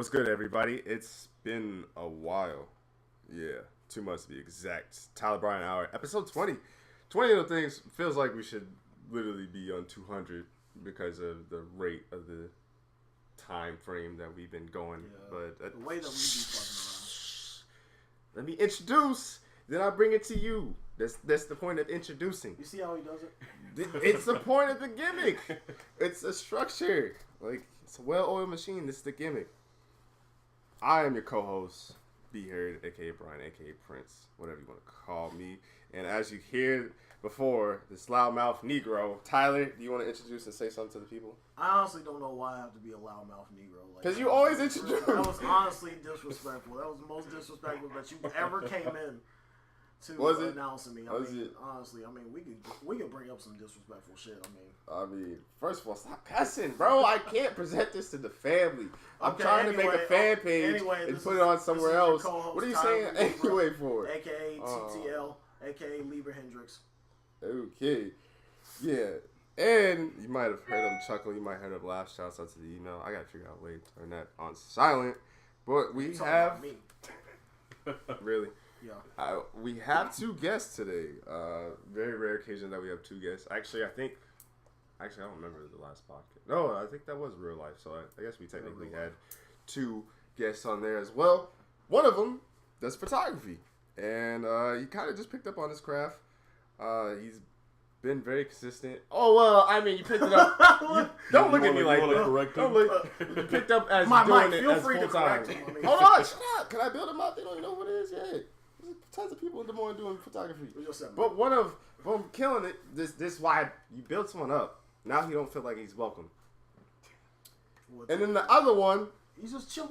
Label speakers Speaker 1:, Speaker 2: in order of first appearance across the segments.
Speaker 1: What's good, everybody? It's been a while. Yeah, 2 months to be exact. Tyler Bryan Hour, episode 20. 20 of the things feels like we should literally be on 200 because of the rate of the time frame that we've been going.
Speaker 2: Yeah,
Speaker 1: but
Speaker 2: the way that we be fucking around.
Speaker 1: Let me introduce, then I'll bring it to you. That's the point of introducing.
Speaker 2: You see how he does it?
Speaker 1: It's the point of the gimmick. It's a structure. Like, it's a well-oiled machine. This is the gimmick. I am your co-host, B. Heard, a.k.a. Brian, a.k.a. Prince, whatever you want to call me. And as you hear before, this loudmouth Negro, Tyler, do you want to introduce and say something to the people?
Speaker 2: I honestly don't know why I have to be a loudmouth Negro.
Speaker 1: Because you always introduce.
Speaker 2: That was honestly disrespectful. That was the most disrespectful that you ever came in to announcing me. Honestly, we could bring up some disrespectful shit.
Speaker 1: I mean, first of all, stop cussing, bro. I can't present this to the family. I'm trying to make a fan page and put it on somewhere else. What are you saying anyway for?
Speaker 2: A.K.A. TTL, a.k.a. Lieber Hendricks.
Speaker 1: Okay. Yeah. And you might have heard him chuckle. You might have heard him laugh. Shouts out to the email. I got to figure out a way to turn that on silent. But we have...
Speaker 2: Me.
Speaker 1: Really?
Speaker 2: Yeah.
Speaker 1: We have 2 guests today. Very rare occasion that we have 2 guests. Actually, I don't remember the last podcast. No, I think that was real life. So I guess we technically had 2 guests on there as well. One of them does photography. And he kind of just picked up on his craft. He's been very consistent. Oh, well, I mean, you picked it up. Don't look at me like that. Don't look. You picked up as doing it as full time. Hold on, shut up. Can I build them up? They don't even know what it is yet. There's tons of people in Des Moines doing photography. But one of them killing it. This is why you built someone up. Now he don't feel like he's welcome. And then the other one,
Speaker 2: he's just chilling.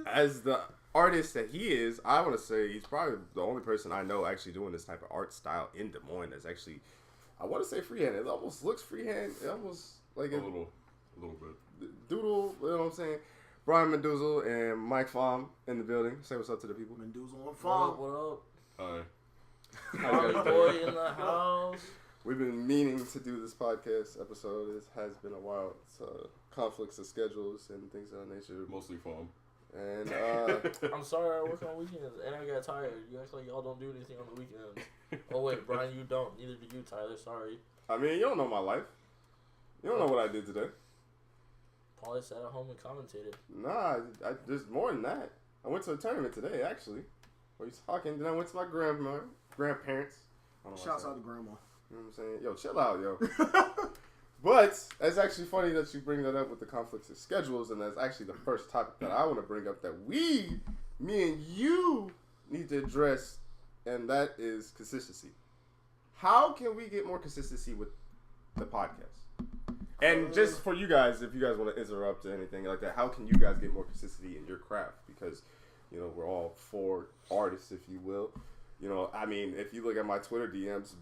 Speaker 1: As the artist that he is, I want to say he's probably the only person I know actually doing this type of art style in Des Moines that's actually, I want to say freehand. It almost looks freehand. It almost like
Speaker 3: a little bit.
Speaker 1: Doodle, you know what I'm saying? Brian Mendoza and Mike Pham in the building. Say what's up to the people.
Speaker 2: Mendoza and Pham.
Speaker 4: What up?
Speaker 3: Hi.
Speaker 4: Boy in the house.
Speaker 1: We've been meaning to do this podcast episode. It has been a while. It's conflicts of schedules and things of that nature.
Speaker 3: Mostly fun.
Speaker 1: And
Speaker 4: I'm sorry I work on weekends and I got tired. You act like y'all don't do anything on the weekends. Oh wait, Brian, you don't. Neither do you, Tyler. Sorry.
Speaker 1: I mean, you don't know my life. You don't know what I did today.
Speaker 4: Probably sat at home and commentated.
Speaker 1: Nah, there's more than that. I went to a tournament today, actually. What are you talking? Then I went to my grandparents.
Speaker 2: Shouts out to grandma.
Speaker 1: You know what I'm saying? Yo, chill out, yo. But it's actually funny that you bring that up with the conflicts of schedules, and that's actually the first topic that I want to bring up that me and you need to address, and that is consistency. How can we get more consistency with the podcast? And just for you guys, if you guys want to interrupt or anything like that, how can you guys get more consistency in your craft? Because, you know, we're all 4 artists, if you will. You know, I mean, if you look at my Twitter DMs,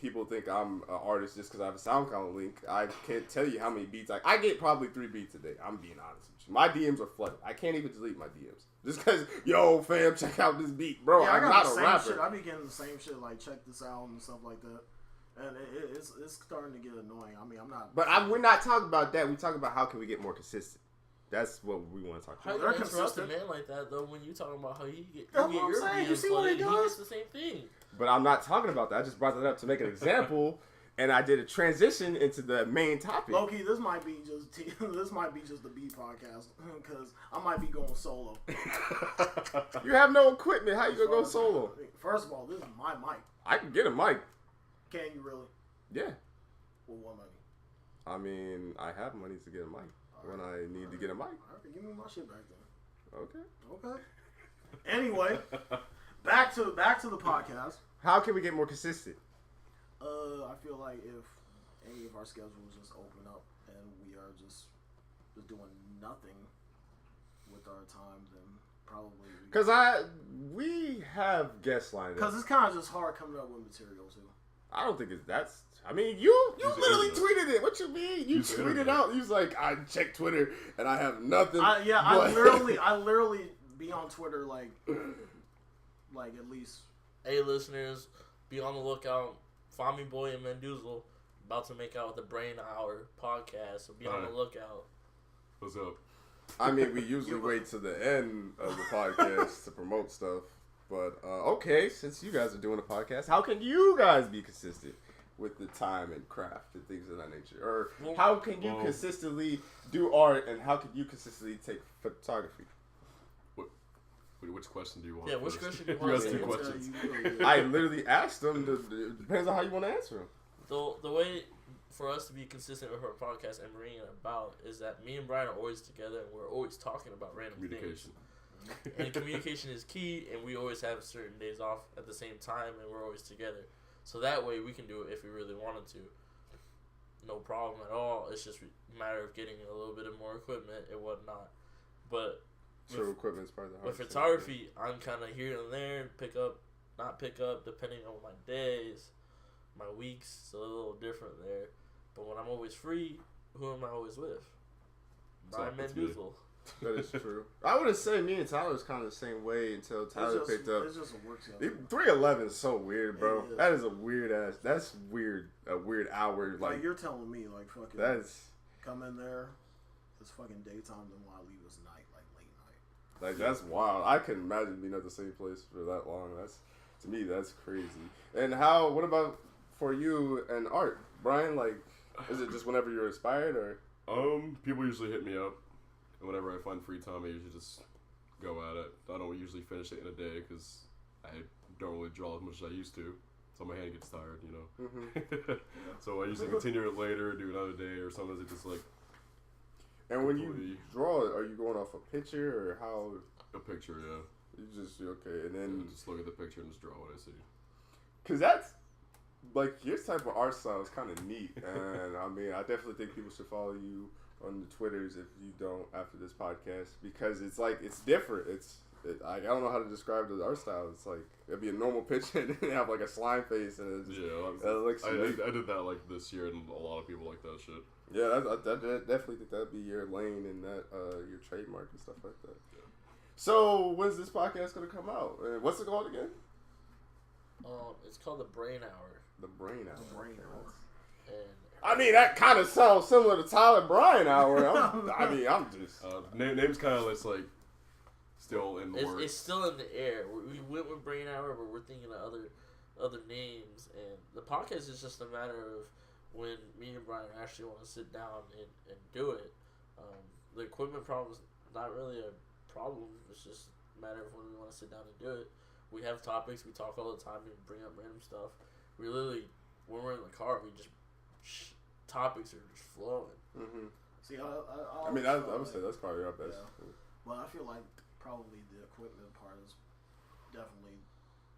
Speaker 1: people think I'm an artist just because I have a SoundCloud link. I can't tell you how many beats. I get probably 3 beats a day. I'm being honest with you. My DMs are flooded. I can't even delete my DMs. Just because, yo, fam, check out this beat. Bro,
Speaker 2: yeah,
Speaker 1: I'm not a rapper.
Speaker 2: Shit. I be getting the same shit, like, check this out and stuff like that. And it's starting to get annoying. I mean, I'm not...
Speaker 1: But we're not talking about that. We talking about how can we get more consistent. That's what we want to talk about.
Speaker 4: How you interrupt a man like that, though, when you talking about how you get
Speaker 2: what
Speaker 4: your
Speaker 2: I'm saying.
Speaker 4: DMs
Speaker 2: You see what he does?
Speaker 4: He gets the same thing.
Speaker 1: But I'm not talking about that. I just brought that up to make an example, and I did a transition into the main topic.
Speaker 2: Low-key, this might be just the B podcast, because I might be going solo.
Speaker 1: You have no equipment. How you gonna go solo?
Speaker 2: First of all, this is my mic.
Speaker 1: I can get a mic.
Speaker 2: Can you really?
Speaker 1: Yeah.
Speaker 2: With what money?
Speaker 1: I mean, I have money to get a mic when I need to get a mic.
Speaker 2: Okay, give me my shit back then.
Speaker 1: Okay.
Speaker 2: Anyway, back to the podcast.
Speaker 1: How can we get more consistent?
Speaker 2: I feel like if any of our schedules just open up and we are just doing nothing with our time, then probably
Speaker 1: because we have guests lined up.
Speaker 2: Because it's kind of just hard coming up with material too.
Speaker 1: I don't think that's. I mean, you literally tweeted it. What you mean? You tweeted out. You was like, I check Twitter and I have nothing.
Speaker 2: I literally be on Twitter like at least.
Speaker 4: Hey, listeners, be on the lookout. Fami Boy and Mendoza about to make out with the Brain Hour podcast. So be on the lookout.
Speaker 3: What's up?
Speaker 1: I mean, we usually wait to the end of the podcast to promote stuff. But, okay, since you guys are doing a podcast, how can you guys be consistent with the time and craft and things of that nature? Or how can you consistently do art, and how can you consistently take photography?
Speaker 3: Which question do you want?
Speaker 4: Yeah, which question do you
Speaker 3: You
Speaker 4: want?
Speaker 3: asked two questions.
Speaker 1: I literally asked them. It depends on how you want to answer them.
Speaker 4: The way for us to be consistent with our podcast and bringing it about is that me and Brian are always together and we're always talking about random things. And communication is key, and we always have certain days off at the same time, and we're always together. So that way we can do it if we really wanted to. No problem at all. It's just a matter of getting a little bit of more equipment and whatnot. But
Speaker 1: true, equipment's part of the hardest.
Speaker 4: with photography, I'm kind of here and there, not pick up, depending on my days, my weeks. It's a little different there. But when I'm always free, who am I always with? Brian Menduzel.
Speaker 1: That is true. I would say me and Tyler's kind of the same way until Tyler picked up.
Speaker 2: It's just a work schedule.
Speaker 1: 311 is so weird, bro. That is a weird ass. That's weird. A weird hour.
Speaker 2: Like you're telling me, like fucking.
Speaker 1: That's
Speaker 2: come in there. It's fucking daytime. Then when I leave, it's night, like late night.
Speaker 1: like that's wild. I couldn't imagine being at the same place for that long. That's to me, that's crazy. And how? What about for you and art, Brian? Like, is it just whenever you're inspired, or?
Speaker 3: People usually hit me up. And whenever I find free time, I usually just go at it. I don't usually finish it in a day because I don't really draw as much as I used to. So my hand gets tired, you know.
Speaker 1: Mm-hmm.
Speaker 3: So I usually continue it later, do another day, or sometimes it just like.
Speaker 1: And when you draw it, are you going off a picture or how?
Speaker 3: A picture, yeah.
Speaker 1: You just okay, and then
Speaker 3: just look at the picture and just draw what I see.
Speaker 1: Cause that's like your type of art style is kind of neat, and I mean, I definitely think people should follow you on the Twitters if you don't after this podcast, because it's like it's different. I don't know how to describe the art style. It's like it'd be a normal picture and then have like a slime face, and it's just,
Speaker 3: I did that like this year, and a lot of people like that shit.
Speaker 1: Yeah, I definitely think that'd be your lane and that your trademark and stuff like that. Yeah. So when's this podcast gonna come out? What's it called again?
Speaker 4: It's called the Brain Hour.
Speaker 1: The Brain Hour.
Speaker 2: The Brain Hour.
Speaker 4: And
Speaker 1: I mean, that kind of sounds similar to Tyler Bryan Hour. I'm just
Speaker 3: name's kind of like still in the works.
Speaker 4: It's still in the air. We went with Brain Hour, but we're thinking of other names. And the podcast is just a matter of when me and Brian actually want to sit down and do it. The equipment problem is not really a problem. It's just a matter of when we want to sit down and do it. We have topics. We talk all the time. We bring up random stuff. We literally, when we're in the car, we just topics are just flowing.
Speaker 1: Mm-hmm.
Speaker 2: See,
Speaker 1: I would say that's probably our best.
Speaker 2: Yeah. Well, I feel like probably the equipment part is definitely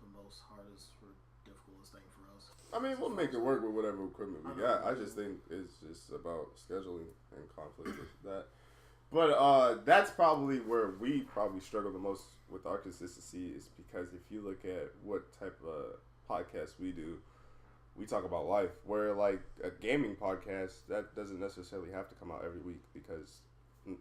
Speaker 2: the most hardest or difficultest thing for us.
Speaker 1: I mean, we'll make it work with whatever equipment we got. I just think it's just about scheduling and conflict with that. But that's probably where we probably struggle the most with our consistency, is because if you look at what type of podcast we do, we talk about life. Where like a gaming podcast, that doesn't necessarily have to come out every week because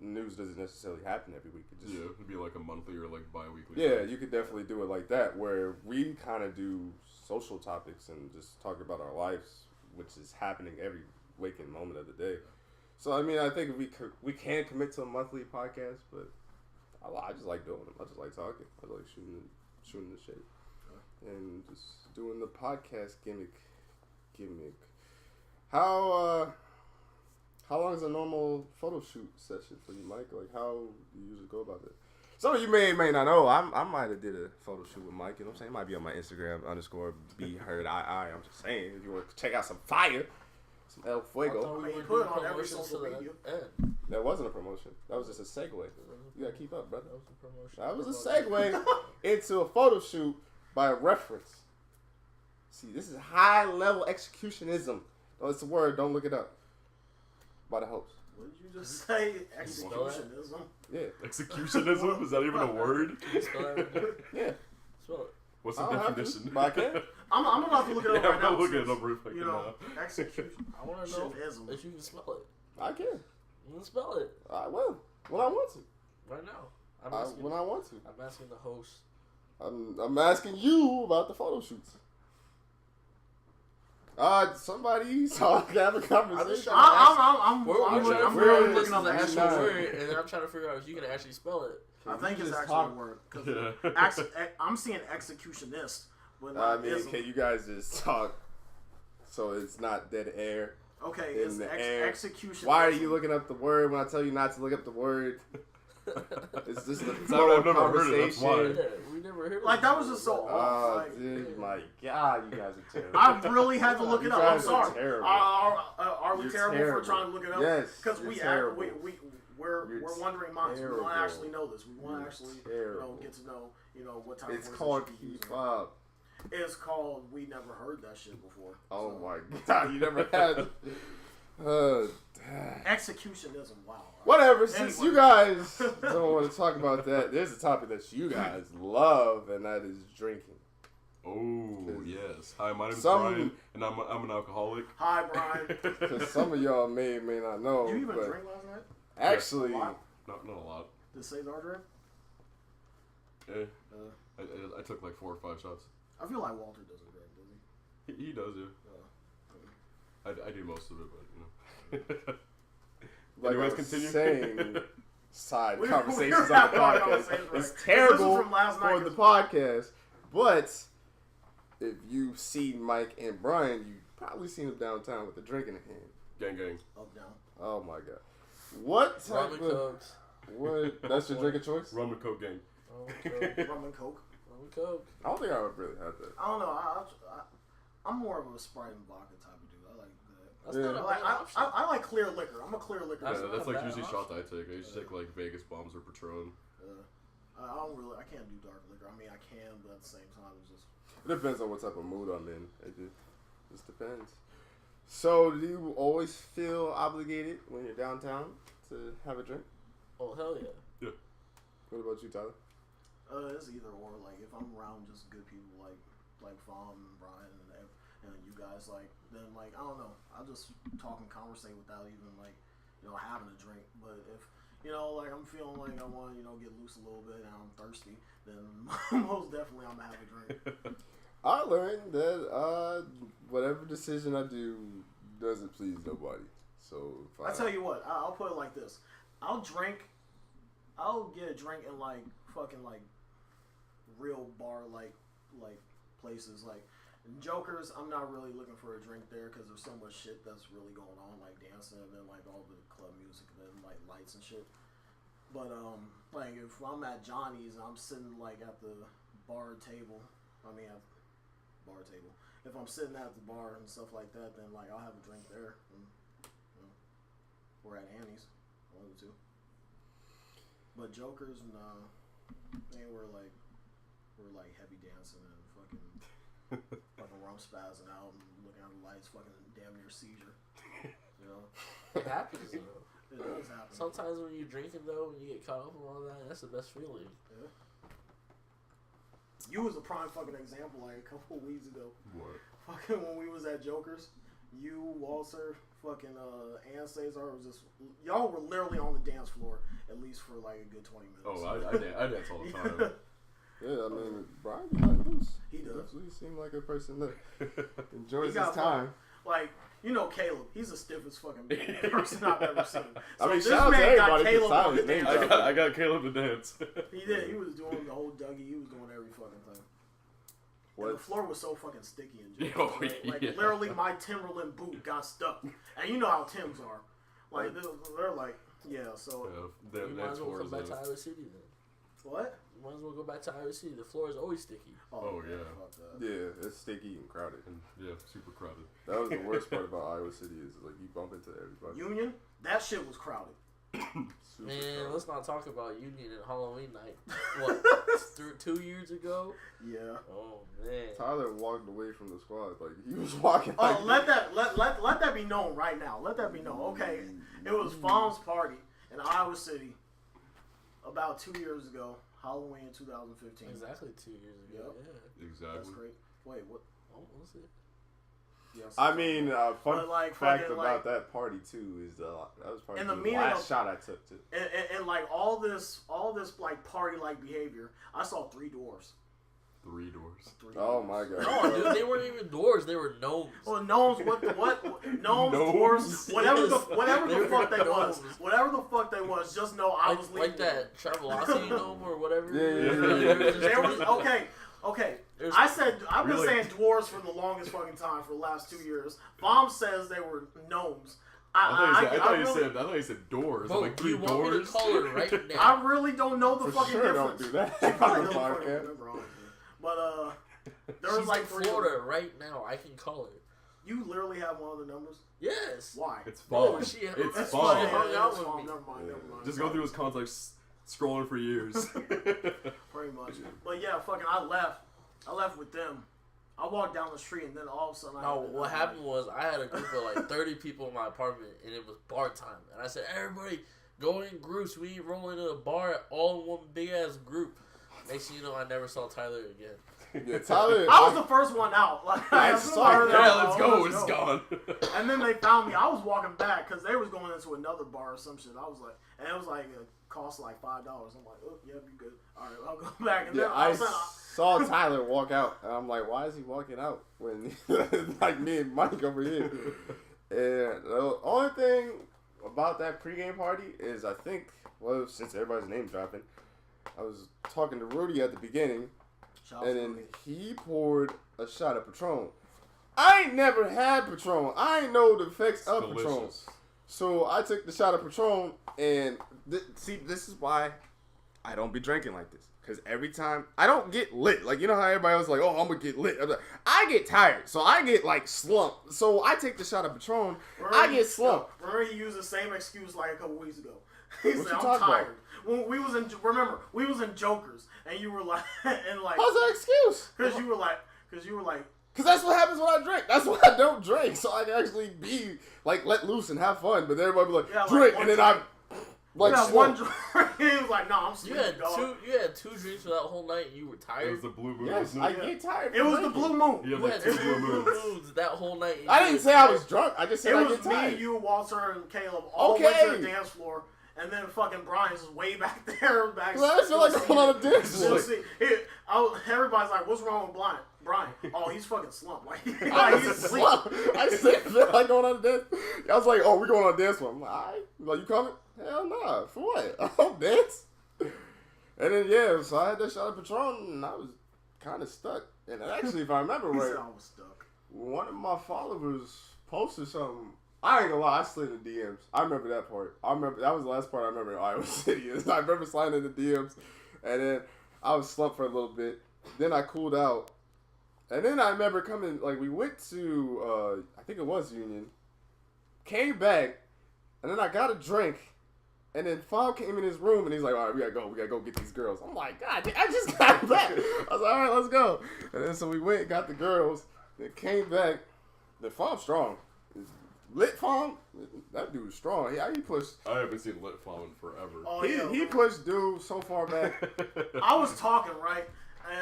Speaker 1: news doesn't necessarily happen every week.
Speaker 3: It'd be like a monthly or like bi-weekly.
Speaker 1: Yeah, you could definitely do it like that, where we kind of do social topics and just talk about our lives, which is happening every waking moment of the day. So I mean, I think we can commit to a monthly podcast, but I just like doing them. I just like talking. I like shooting the shit, and just doing the podcast gimmick. How long is a normal photo shoot session for you, Mike? Like, how do you usually go about it? Some of you may not know. I might have did a photo shoot with Mike. You know what I'm saying? It might be on my Instagram _BeHeardII. I'm just saying, if you want to check out some fire, some El Fuego.
Speaker 2: You put it on every social media.
Speaker 1: That wasn't a promotion. That was just a segue. You gotta keep up, brother.
Speaker 4: That was a promotion.
Speaker 1: That was a segue into a photo shoot by reference. See, this is high level executionism. Oh, it's a word. Don't look it up. By the host.
Speaker 2: What did you just say? Executionism?
Speaker 1: Yeah.
Speaker 3: Executionism? Is that even a word?
Speaker 4: Can you spell that?
Speaker 1: Yeah.
Speaker 4: Spell it.
Speaker 3: What's the definition?
Speaker 1: But I can.
Speaker 2: I'm about to look it up right now.
Speaker 3: I'm looking it up real quick.
Speaker 2: You know, execution.
Speaker 4: I want to know if you can spell it.
Speaker 1: I can.
Speaker 4: You can spell it.
Speaker 1: I will. When I want to.
Speaker 4: Right now.
Speaker 1: When I want to.
Speaker 4: I'm asking the host.
Speaker 1: I'm asking you about the photo shoots. Somebody saw have a conversation.
Speaker 2: I'm
Speaker 4: We're trying to figure
Speaker 2: really
Speaker 4: out
Speaker 2: looking up
Speaker 4: the
Speaker 2: the
Speaker 4: actual
Speaker 2: actual
Speaker 4: word, and then I'm trying to figure out if you can actually spell it.
Speaker 2: I think it's
Speaker 1: just
Speaker 2: actually
Speaker 1: talk?
Speaker 2: a word. Cause I'm seeing executionist, but not ism.
Speaker 1: Can you guys just talk so it's not dead air?
Speaker 2: Okay,
Speaker 1: in
Speaker 2: it's
Speaker 1: the air?
Speaker 2: executionist.
Speaker 1: Why are you looking up the word when I tell you not to look up the word? It's just the
Speaker 3: I've
Speaker 1: flow of
Speaker 3: never heard it, that's
Speaker 1: conversation.
Speaker 3: why.
Speaker 4: Yeah, we never heard of
Speaker 2: Like,
Speaker 4: it
Speaker 2: that was
Speaker 4: before,
Speaker 2: just so
Speaker 4: but-
Speaker 2: off.
Speaker 1: Oh,
Speaker 2: Like,
Speaker 1: dude, my God, you guys are terrible.
Speaker 2: I really had to look it
Speaker 1: You
Speaker 2: up. I'm
Speaker 1: guys are
Speaker 2: sorry.
Speaker 1: terrible.
Speaker 2: Are we
Speaker 1: You're
Speaker 2: terrible
Speaker 1: terrible.
Speaker 2: for trying to look it up?
Speaker 1: Yes,
Speaker 2: Because
Speaker 1: you're
Speaker 2: we're
Speaker 1: terrible.
Speaker 2: we're wondering minds. We want
Speaker 1: terrible.
Speaker 2: to actually know this. We want to
Speaker 1: You're
Speaker 2: actually
Speaker 1: terrible.
Speaker 2: get to know what type
Speaker 1: It's
Speaker 2: of words
Speaker 1: called
Speaker 2: they should be
Speaker 1: keep
Speaker 2: using.
Speaker 1: up.
Speaker 2: It's called we never heard that shit before.
Speaker 1: Oh
Speaker 2: So,
Speaker 1: my God, you never had.
Speaker 2: executionism. Wow.
Speaker 1: Whatever. Since
Speaker 2: Anyway.
Speaker 1: you guys don't want to talk about that, there's a topic that you guys love, and that is drinking.
Speaker 3: Oh, yes. Hi, my name is
Speaker 1: Some-
Speaker 3: Brian, and I'm an alcoholic.
Speaker 2: Hi, Brian.
Speaker 1: Because some of y'all may or may not know,
Speaker 2: Did you even
Speaker 1: but
Speaker 2: drink last night?
Speaker 1: actually,
Speaker 2: A lot?
Speaker 3: Not a lot.
Speaker 2: Did Cesar drink?
Speaker 3: I took like 4 or 5 shots.
Speaker 2: I feel like Walter doesn't drink, does he?
Speaker 3: He does, yeah. I do most of it, but, you know.
Speaker 1: like
Speaker 3: Anyways,
Speaker 1: I was
Speaker 3: continue.
Speaker 1: saying, side
Speaker 2: We're
Speaker 1: conversations on the
Speaker 2: having our
Speaker 1: podcast.
Speaker 2: conversations,
Speaker 1: It's
Speaker 2: right?
Speaker 1: terrible
Speaker 2: This is from last night,
Speaker 1: for the
Speaker 2: 'cause-
Speaker 1: podcast, but if you've seen Mike and Brian, you've probably seen them downtown with a drink in the hand.
Speaker 3: Gang.
Speaker 2: Up, down.
Speaker 1: Oh my God. What type
Speaker 4: Rum and
Speaker 1: of...
Speaker 4: Cokes.
Speaker 1: What? That's your drink of choice?
Speaker 3: Rum and Coke gang.
Speaker 4: Rum and Coke.
Speaker 2: Rum and Coke.
Speaker 4: Rum and Coke.
Speaker 1: I don't think I would really have that.
Speaker 2: I don't know. I'm more of a Sprite and vodka type of dude. I like that.
Speaker 4: That's
Speaker 1: Yeah.
Speaker 4: not a
Speaker 2: I like,
Speaker 4: bad option.
Speaker 2: I like clear liquor. I'm a clear liquor.
Speaker 4: That's
Speaker 3: Yeah,
Speaker 2: guy.
Speaker 3: that's
Speaker 4: not a
Speaker 3: like
Speaker 4: bad
Speaker 3: usually
Speaker 4: option.
Speaker 3: shots I take. I used to take like Vegas bombs or Patron.
Speaker 2: I can't do dark liquor. I mean, I can, but at the same time, it's just.
Speaker 1: It depends on what type of mood I'm in. It just depends. So, do you always feel obligated when you're downtown to have a drink?
Speaker 4: Oh, hell yeah.
Speaker 1: What about you, Tyler?
Speaker 2: It's either or. Like, if I'm around just good people like Fom and Brian and you guys, like, then, like, I don't know. I'll just talk and conversate without even, like, having a drink. But if, like, I'm feeling like I want to, get loose a little bit and I'm thirsty, then most definitely I'm going to have a drink.
Speaker 1: I learned that whatever decision I do doesn't please nobody. So, if
Speaker 2: I tell you what, I'll put it like this. I'll get a drink in, like, fucking, like, real bar, like places. Like, in Joker's, I'm not really looking for a drink there because there's so much shit that's really going on, like dancing and then, like, all the club music and then, like, lights and shit. But, like, if I'm at Johnny's and I'm sitting, like, at the if I'm sitting at the bar and stuff like that, then, like, I'll have a drink there. And, or at Annie's, one of the two. But Joker's, nah, we're like heavy dancing and fucking rum spazzing out and looking at the lights, fucking damn near seizure.
Speaker 4: It happens, though.
Speaker 2: It does happen.
Speaker 4: Sometimes when you're drinking, though, when you get caught up in all that, that's the best feeling.
Speaker 2: Yeah. You was a prime fucking example like a couple of weeks ago.
Speaker 3: What?
Speaker 2: Fucking when we was at Joker's, you, Walter, fucking and Cesar was just y'all were literally on the dance floor at least for like a good 20 minutes.
Speaker 3: Oh, I dance all the time.
Speaker 1: yeah, I mean, Brian be letting loose.
Speaker 2: He does.
Speaker 1: Definitely seem like a person that enjoys
Speaker 2: He
Speaker 1: his
Speaker 2: got
Speaker 1: time.
Speaker 2: Like, Caleb, he's the stiffest fucking person I've ever seen. So
Speaker 1: I mean,
Speaker 2: this
Speaker 1: shout out to
Speaker 2: man got
Speaker 1: everybody for
Speaker 2: Caleb on
Speaker 1: Tyler's
Speaker 2: the
Speaker 1: name
Speaker 2: dance.
Speaker 1: drop.
Speaker 3: I got Caleb to dance.
Speaker 2: He did. He was doing the whole Dougie. He was doing every fucking thing. And the floor was so fucking sticky and just
Speaker 3: Oh,
Speaker 2: like
Speaker 3: yeah.
Speaker 2: literally my Timberland boot got stuck. And you know how Timbs are. Like they're like so
Speaker 3: Yeah,
Speaker 4: You might as well come back to Iowa City then.
Speaker 2: what?
Speaker 4: You might as well go back to Iowa City. The floor is always sticky.
Speaker 3: Oh, yeah.
Speaker 2: Fuck that.
Speaker 1: Yeah, it's sticky and crowded.
Speaker 3: and yeah, super crowded.
Speaker 1: That was the worst part about Iowa City is like you bump into everybody.
Speaker 2: Union, that shit was crowded.
Speaker 1: Super
Speaker 4: Man,
Speaker 1: crowded.
Speaker 4: let's not talk about Union and Halloween night. What, 2 years ago?
Speaker 2: Yeah.
Speaker 4: Oh, man.
Speaker 1: Tyler walked away from the squad. Like he was walking.
Speaker 2: Oh,
Speaker 1: Like,
Speaker 2: let that be known right now. Let that be known. Okay, it was Fawn's party in Iowa City about 2 years ago, Halloween 2015.
Speaker 4: Exactly 2 years ago.
Speaker 2: Yep.
Speaker 4: Yeah.
Speaker 2: That's
Speaker 3: Exactly.
Speaker 2: great. Wait, what?
Speaker 4: Oh, what's it?
Speaker 2: Yes.
Speaker 1: I mean, fun
Speaker 2: But, like,
Speaker 1: fact
Speaker 2: fucking,
Speaker 1: about
Speaker 2: like-
Speaker 1: that party too is that was probably
Speaker 2: In the
Speaker 1: the
Speaker 2: meaning
Speaker 1: last
Speaker 2: of-
Speaker 1: shot I took too.
Speaker 2: And like all this like party like behavior, I saw 3 dwarfs.
Speaker 3: 3 doors.
Speaker 1: Oh my god.
Speaker 4: No, dude, they weren't even doors. They were gnomes.
Speaker 2: Well, gnomes, what? Gnomes, dwarves, whatever the fuck they was. Whatever the fuck they was, just know I was leaving.
Speaker 4: Like that Travelocity gnome or whatever.
Speaker 1: Yeah.
Speaker 2: There was, okay. I've been saying dwarves for the longest fucking time for the last 2 years. Mom says they were gnomes.
Speaker 3: I thought you said doors.
Speaker 4: Bro,
Speaker 3: Like
Speaker 4: do
Speaker 3: 3
Speaker 4: you want
Speaker 3: doors.
Speaker 4: me to call her right now?
Speaker 2: I really don't know the
Speaker 1: For
Speaker 2: fucking
Speaker 1: sure
Speaker 2: difference.
Speaker 1: don't do that.
Speaker 2: She probably
Speaker 1: on the
Speaker 2: doesn't fucking
Speaker 1: podcast.
Speaker 2: remember, honestly. But there was
Speaker 4: She's
Speaker 2: like
Speaker 4: in
Speaker 2: 3
Speaker 4: Florida right now. I can call her.
Speaker 2: You literally have one of the numbers?
Speaker 4: Yes.
Speaker 2: Why?
Speaker 3: It's
Speaker 4: Bro,
Speaker 3: fun.
Speaker 4: she
Speaker 3: It's
Speaker 4: fun.
Speaker 3: fun.
Speaker 4: She hung out
Speaker 2: It's
Speaker 4: with
Speaker 2: fun.
Speaker 4: me.
Speaker 2: Never mind.
Speaker 3: Just go through his contacts, scrolling for years.
Speaker 2: Pretty much. But yeah, fucking, I left with them. I walked down the street and then all of a sudden
Speaker 4: No, what happened was I had a group of like 30 people in my apartment and it was bar time. And I said, everybody go in groups. We roll into a bar all in one big ass group. Next thing you know, I never saw Tyler again.
Speaker 1: Yeah, Tyler.
Speaker 2: I was the first one out. Like,
Speaker 1: I saw it.
Speaker 3: Yeah, let's go. It's gone.
Speaker 2: And then they found me. I was walking back because they was going into another bar or some shit. I was like, and it was like it cost like $5. I'm like, oh yeah, be good. All right, I'll go back. And
Speaker 1: Yeah,
Speaker 2: then
Speaker 1: I saw Tyler walk out, and I'm like, why is he walking out when like me and Mike over here? And the only thing about that pregame party is I think, well, since everybody's name dropping, I was talking to Rudy at the beginning, and then he poured a shot of Patron. I ain't never had Patron. I ain't know the effects
Speaker 3: It's
Speaker 1: of
Speaker 3: delicious.
Speaker 1: Patron. So I took the shot of Patron, and see, this is why I don't be drinking like this. Because every time, I don't get lit. Like, you know how everybody else is like, oh, I'm going to get lit. I get tired. So I get, like, slumped. So I take the shot of Patron. I get slumped.
Speaker 2: Remember he used the same excuse like a couple weeks ago. He
Speaker 1: What
Speaker 2: said,
Speaker 1: you
Speaker 2: I'm
Speaker 1: talking
Speaker 2: tired.
Speaker 1: about?
Speaker 2: When we was in, remember, we was in Jokers, and you were like, and like,
Speaker 1: How's that excuse?
Speaker 2: because you were like,
Speaker 1: Because that's what happens when I drink. That's why I don't drink. So I can actually be, like, let loose and have fun. But everybody be like,
Speaker 2: Yeah, like
Speaker 1: drink.
Speaker 2: one
Speaker 1: And then
Speaker 2: drink.
Speaker 1: like,
Speaker 2: yeah,
Speaker 1: slump.
Speaker 2: one drink. He was like, no, I'm
Speaker 4: You
Speaker 2: sleeping,
Speaker 4: had
Speaker 2: dog.
Speaker 4: you had 2 drinks for that whole night and you were
Speaker 3: It
Speaker 4: tired.
Speaker 3: was the blue moon.
Speaker 1: Yes,
Speaker 3: wasn't
Speaker 1: I
Speaker 3: it?
Speaker 1: get tired.
Speaker 2: It
Speaker 1: from
Speaker 2: was the
Speaker 1: drinking.
Speaker 2: blue moon.
Speaker 3: You have
Speaker 4: You
Speaker 3: like
Speaker 4: had
Speaker 3: 2
Speaker 4: 2
Speaker 3: blue moons.
Speaker 4: moons that whole night. and
Speaker 1: I
Speaker 4: you
Speaker 1: didn't
Speaker 4: were
Speaker 1: say I
Speaker 4: tired.
Speaker 1: was drunk. I just said
Speaker 2: It
Speaker 1: I
Speaker 2: was
Speaker 1: get
Speaker 2: me,
Speaker 1: tired.
Speaker 2: you, Walter, and Caleb all went to
Speaker 1: Okay.
Speaker 2: the dance floor, and then fucking Brian's just way back there.
Speaker 1: Well, I feel like I'm on a dance floor.
Speaker 2: Everybody's like, what's wrong with Brian? Oh, he's fucking slumped. Like,
Speaker 1: I
Speaker 2: he's
Speaker 1: was
Speaker 2: asleep.
Speaker 1: slumped. I said, I feel like going on a dance. I was like, oh, we going on a dance floor. I'm like, all right. Like, you coming? Hell nah. For what? I don't dance. And then, yeah, so I had that shot of Patron, and I was kind of stuck. And actually, if I remember
Speaker 2: He
Speaker 1: right,
Speaker 2: said I was stuck.
Speaker 1: one of my followers posted something. I ain't gonna lie, I slid in the DMs. I remember that part. I remember that was the last part I remember in Iowa City. I remember sliding in the DMs, and then I was slumped for a little bit. Then I cooled out, and then I remember coming. Like we went to, I think it was Union. Came back, and then I got a drink, and then Fab came in his room, and he's like, "All right, we gotta go get these girls." I'm like, "God, I just got back." I was like, "All right, let's go." And then so we went, and got the girls, then came back. The Fab's strong. Lit Farm, that dude's strong. He pushed.
Speaker 3: I haven't seen Lit Farm in forever.
Speaker 2: Oh, yeah,
Speaker 1: He pushed dude so far back.
Speaker 2: I was talking, right?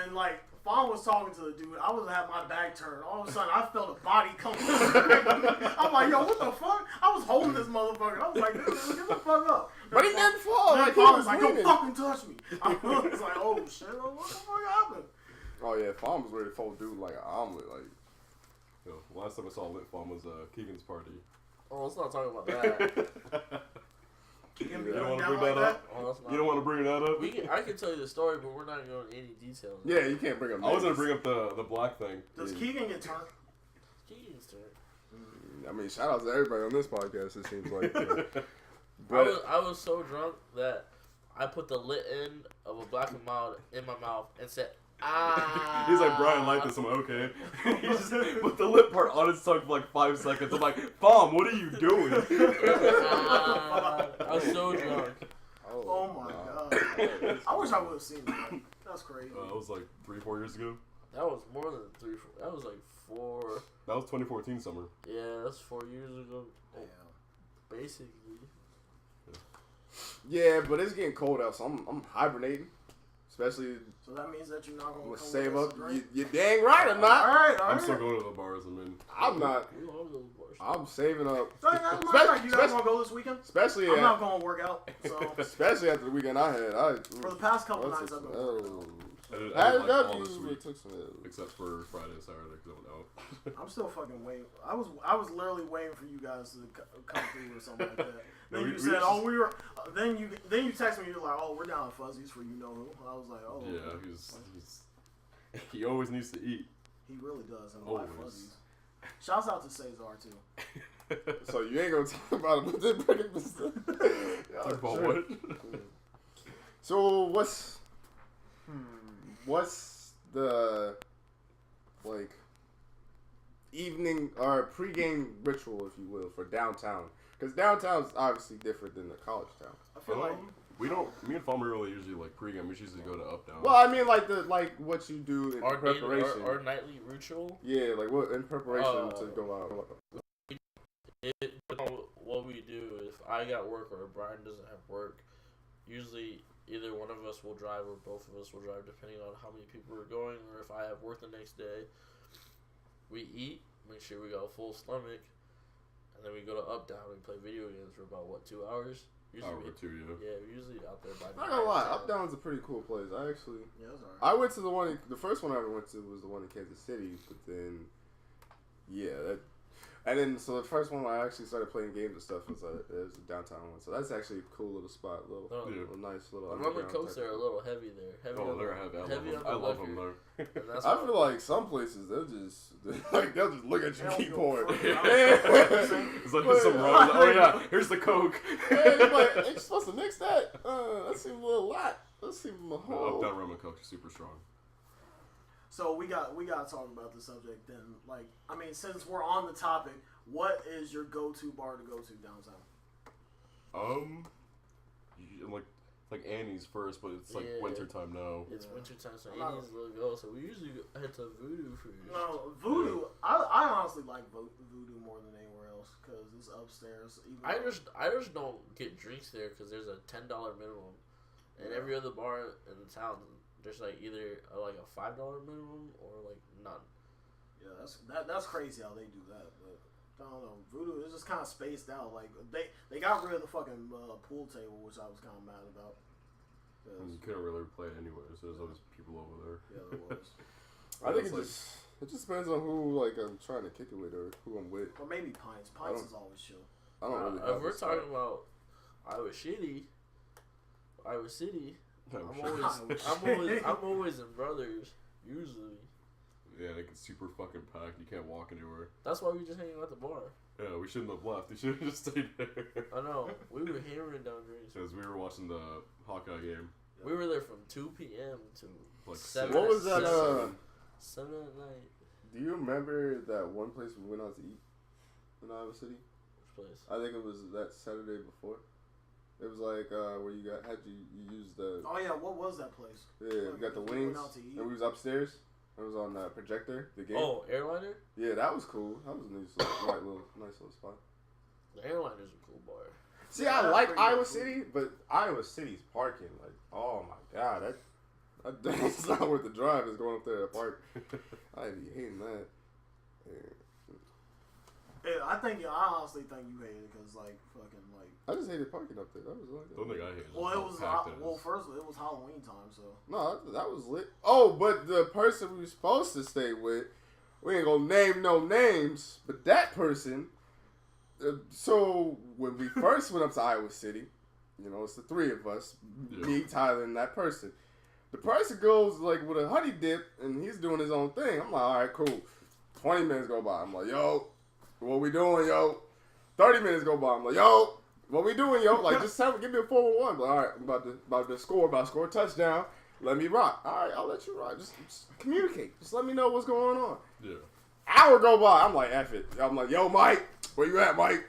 Speaker 2: And like, Fawn was talking to the dude. I was having my back turned. All of a sudden, I felt a body come. I'm like, yo, what the fuck? I was holding this motherfucker. I was like, dude, get the fuck up.
Speaker 1: But he didn't fall.
Speaker 2: Then
Speaker 1: Like he
Speaker 2: Fawn
Speaker 1: was
Speaker 2: was like,
Speaker 1: winning.
Speaker 2: don't fucking touch me. I was like, oh shit, what the fuck happened?
Speaker 1: Oh yeah, Farm was ready to fold dude like an omelet. Like
Speaker 3: Yo, last time I saw Lit Farm was Keegan's party.
Speaker 4: Oh, let's not talk about that.
Speaker 2: You gonna be
Speaker 3: You don't
Speaker 2: going
Speaker 3: want to
Speaker 2: down
Speaker 3: bring
Speaker 2: like
Speaker 3: that
Speaker 2: that?
Speaker 3: up?
Speaker 4: Oh, let's not.
Speaker 3: You don't want to bring that up?
Speaker 4: I can tell you the story, but we're not going into any details.
Speaker 1: yeah, you can't bring up.
Speaker 3: I was gonna
Speaker 1: names.
Speaker 3: bring up the black thing.
Speaker 2: Does Keegan get turned?
Speaker 4: Keegan's turn.
Speaker 1: I mean, shout out to everybody on this podcast. It seems like.
Speaker 4: I was so drunk that I put the lit end of a Black and Mild in my mouth and said, ah.
Speaker 3: He's like, Brian liked this. I'm like, okay. He just put the lip part on his tongue for like 5 seconds. I'm like, Bomb, what are you doing?
Speaker 4: I was so drunk.
Speaker 2: Oh my god. I wish I would have seen that. That's crazy.
Speaker 3: That was like 3-4 years ago.
Speaker 4: That was more than 3. That was like 4.
Speaker 3: That was 2014 summer.
Speaker 4: Yeah, that's 4 years ago.
Speaker 2: Damn.
Speaker 4: Basically.
Speaker 1: Yeah, but it's getting cold out, so I'm hibernating. Especially,
Speaker 2: So that means that you're not
Speaker 1: I'm
Speaker 2: gonna
Speaker 1: gonna
Speaker 2: come
Speaker 1: save
Speaker 2: with us
Speaker 1: up.
Speaker 2: to drink?
Speaker 1: You're dang right I'm
Speaker 2: All
Speaker 1: not.
Speaker 2: right, all
Speaker 3: I'm
Speaker 2: right.
Speaker 3: still going to the bars. I mean,
Speaker 1: I'm not.
Speaker 4: We love those bars.
Speaker 1: I'm saving up.
Speaker 2: So, that's my right. You guys want to go this weekend?
Speaker 1: Especially
Speaker 2: I'm not going to work out. So
Speaker 1: especially after the weekend I had.
Speaker 2: for the past couple nights, I've been working
Speaker 1: Oh,
Speaker 2: out. So
Speaker 3: I
Speaker 1: That
Speaker 3: all this
Speaker 1: usually
Speaker 3: week,
Speaker 1: took some L's.
Speaker 3: except for Friday and Saturday because I went out.
Speaker 2: I'm still fucking waiting. I was literally waiting for you guys to come through or something like that. Then
Speaker 3: We
Speaker 2: you said,
Speaker 3: just-
Speaker 2: "Oh, we were." Then you text me. You're like, "Oh, we're down at Fuzzies for you know who." I was like, "Oh."
Speaker 3: Yeah,
Speaker 2: okay.
Speaker 3: he always needs to eat.
Speaker 2: He really does. And
Speaker 3: Always.
Speaker 2: like Fuzzies. Shouts out to Cesar too.
Speaker 1: So you ain't gonna talk about it, but then bring it to
Speaker 3: Talk about what?
Speaker 1: So what's the like evening or pregame ritual, if you will, for downtown? Because downtown's obviously different than the college town.
Speaker 2: I feel like
Speaker 3: We don't. Me and Farmer really usually like pregame. We usually go to up down.
Speaker 1: Well, I mean, like what you do in
Speaker 4: Our
Speaker 1: preparation.
Speaker 4: our nightly ritual.
Speaker 1: Yeah, like what in preparation to go out.
Speaker 4: What we do if I got work or Brian doesn't have work, usually either one of us will drive or both of us will drive, depending on how many people are going or if I have work the next day. We eat, make sure we got a full stomach, and then we go to up down and play video games for about 2 hours. Usually
Speaker 3: Hour or two, yeah.
Speaker 4: Yeah, we're usually out there by.
Speaker 1: Not gonna lie, up down's a pretty cool place. I actually,
Speaker 2: yeah, that's alright.
Speaker 1: I went to the first one I ever went to was the one in Kansas City, but then, yeah, and then so the first one I actually started playing games and stuff was a downtown one. So that's actually a cool little spot, little nice little.
Speaker 4: The rum and cokes are a little heavy there. Heavy
Speaker 3: Oh,
Speaker 4: on
Speaker 3: they're
Speaker 4: the,
Speaker 3: heavy.
Speaker 4: heavy on
Speaker 3: I
Speaker 4: the
Speaker 3: love
Speaker 4: liquor.
Speaker 3: them though.
Speaker 4: And that's
Speaker 1: I
Speaker 4: why-
Speaker 1: feel like some places they'll just look at you
Speaker 2: They don't
Speaker 1: keep
Speaker 2: give a
Speaker 1: pouring.
Speaker 2: fuck.
Speaker 1: Yeah.
Speaker 3: It's like
Speaker 1: But,
Speaker 3: some rum. Oh yeah, here's the Coke.
Speaker 1: Hey, but ain't you supposed to mix that? That seems a little lot. That seems a
Speaker 3: No,
Speaker 1: whole.
Speaker 3: up down rum and Coke is super strong.
Speaker 2: So we got to talk about the subject then. Like, I mean, since we're on the topic, what is your go-to bar to go to downtown?
Speaker 3: Like Annie's first, but it's like
Speaker 4: Yeah.
Speaker 3: wintertime now.
Speaker 4: It's wintertime, so
Speaker 2: I'm not-
Speaker 4: Indians will go. So we usually head to Voodoo first.
Speaker 2: No, Voodoo. I honestly like Voodoo more than anywhere else because it's upstairs. Even
Speaker 4: I
Speaker 2: though-
Speaker 4: just don't get drinks there because there's a $10 minimum, and every other bar in the town there's like either like a $5 minimum or like none.
Speaker 2: Yeah, that's crazy how they do that. But I don't know, Voodoo is just kind of spaced out. Like they got rid of the fucking pool table, which I was kind of mad about.
Speaker 3: And you couldn't really play it anywhere, so there's always people over there.
Speaker 2: Yeah, there was.
Speaker 1: I think
Speaker 3: It's
Speaker 1: it just depends on who like I'm trying to kick it with or who I'm with.
Speaker 2: Or maybe Pints. Pints is always chill.
Speaker 1: I don't really.
Speaker 4: If
Speaker 1: have
Speaker 4: we're
Speaker 1: a spot.
Speaker 4: talking about Iowa City,
Speaker 3: I'm
Speaker 4: I'm always in Brothers usually.
Speaker 3: Yeah, like it's super fucking packed. You can't walk anywhere.
Speaker 4: That's why we just hanging out at the bar.
Speaker 3: Yeah, we shouldn't have left. We should have just stayed there.
Speaker 4: I know we were hammering down drinks.
Speaker 3: Because we were watching the Hawkeye game.
Speaker 4: We were there from 2 p.m. to
Speaker 3: Like
Speaker 4: 7.
Speaker 1: What was that?
Speaker 4: 7 at night.
Speaker 1: Do you remember that one place we went out to eat in Iowa City?
Speaker 4: Which place?
Speaker 1: I think it was that Saturday before. It was like where you used the
Speaker 2: Oh yeah, what was that place?
Speaker 1: we got the
Speaker 2: We
Speaker 1: wings
Speaker 2: went out to eat.
Speaker 1: and we was upstairs. It was on the projector. The game.
Speaker 4: Oh, Airliner?
Speaker 1: Yeah, that was cool. That was a nice little spot.
Speaker 4: The Airliner's a cool bar.
Speaker 1: See,
Speaker 2: Yeah,
Speaker 1: I
Speaker 2: that's
Speaker 1: like
Speaker 2: pretty
Speaker 1: Iowa
Speaker 2: cool.
Speaker 1: City, but Iowa City's parking, like, oh my god, that's not worth the drive. Is going up there to park. I be hating that.
Speaker 2: Yeah, I honestly think you hate it because like fucking like.
Speaker 1: I just hated parking up there. That was like.
Speaker 3: Don't think I hate it.
Speaker 2: Well, it was
Speaker 3: Packed it is.
Speaker 2: first it was Halloween time, so.
Speaker 1: No, that was lit. Oh, but the person we were supposed to stay with, we ain't gonna name no names, but that person. So when we first went up to Iowa City, you know, it's the three of us,
Speaker 3: Yeah.
Speaker 1: me, Tyler, and that person. The person goes like with a honey dip, and he's doing his own thing. I'm like, all right, cool. 20 minutes go by. I'm like, yo, what we doing, yo? 30 minutes go by. I'm like, yo, what we doing, yo? Like, just give me a 4-1. Like, all right, I'm about to score a touchdown. Let me rock. All right, I'll let you rock. Just communicate. Just let me know what's going on.
Speaker 3: Yeah.
Speaker 1: Hour go by. I'm like, F it. I'm like, yo, Mike, where you at, Mike?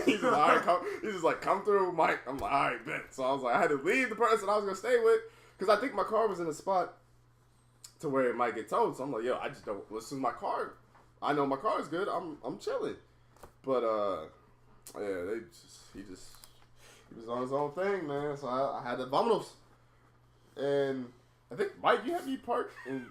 Speaker 1: He's just like, all right, he's just like, come through, Mike. I'm like, all right, bet. So I was like, I had to leave the person I was gonna stay with because I think my car was in a spot to where it might get towed. So I'm like, yo, I just don't listen to my car. I know my car is good. I'm chilling. But yeah, he was on his own thing, man. So I had the vamonos. And I think Mike, you had me parked in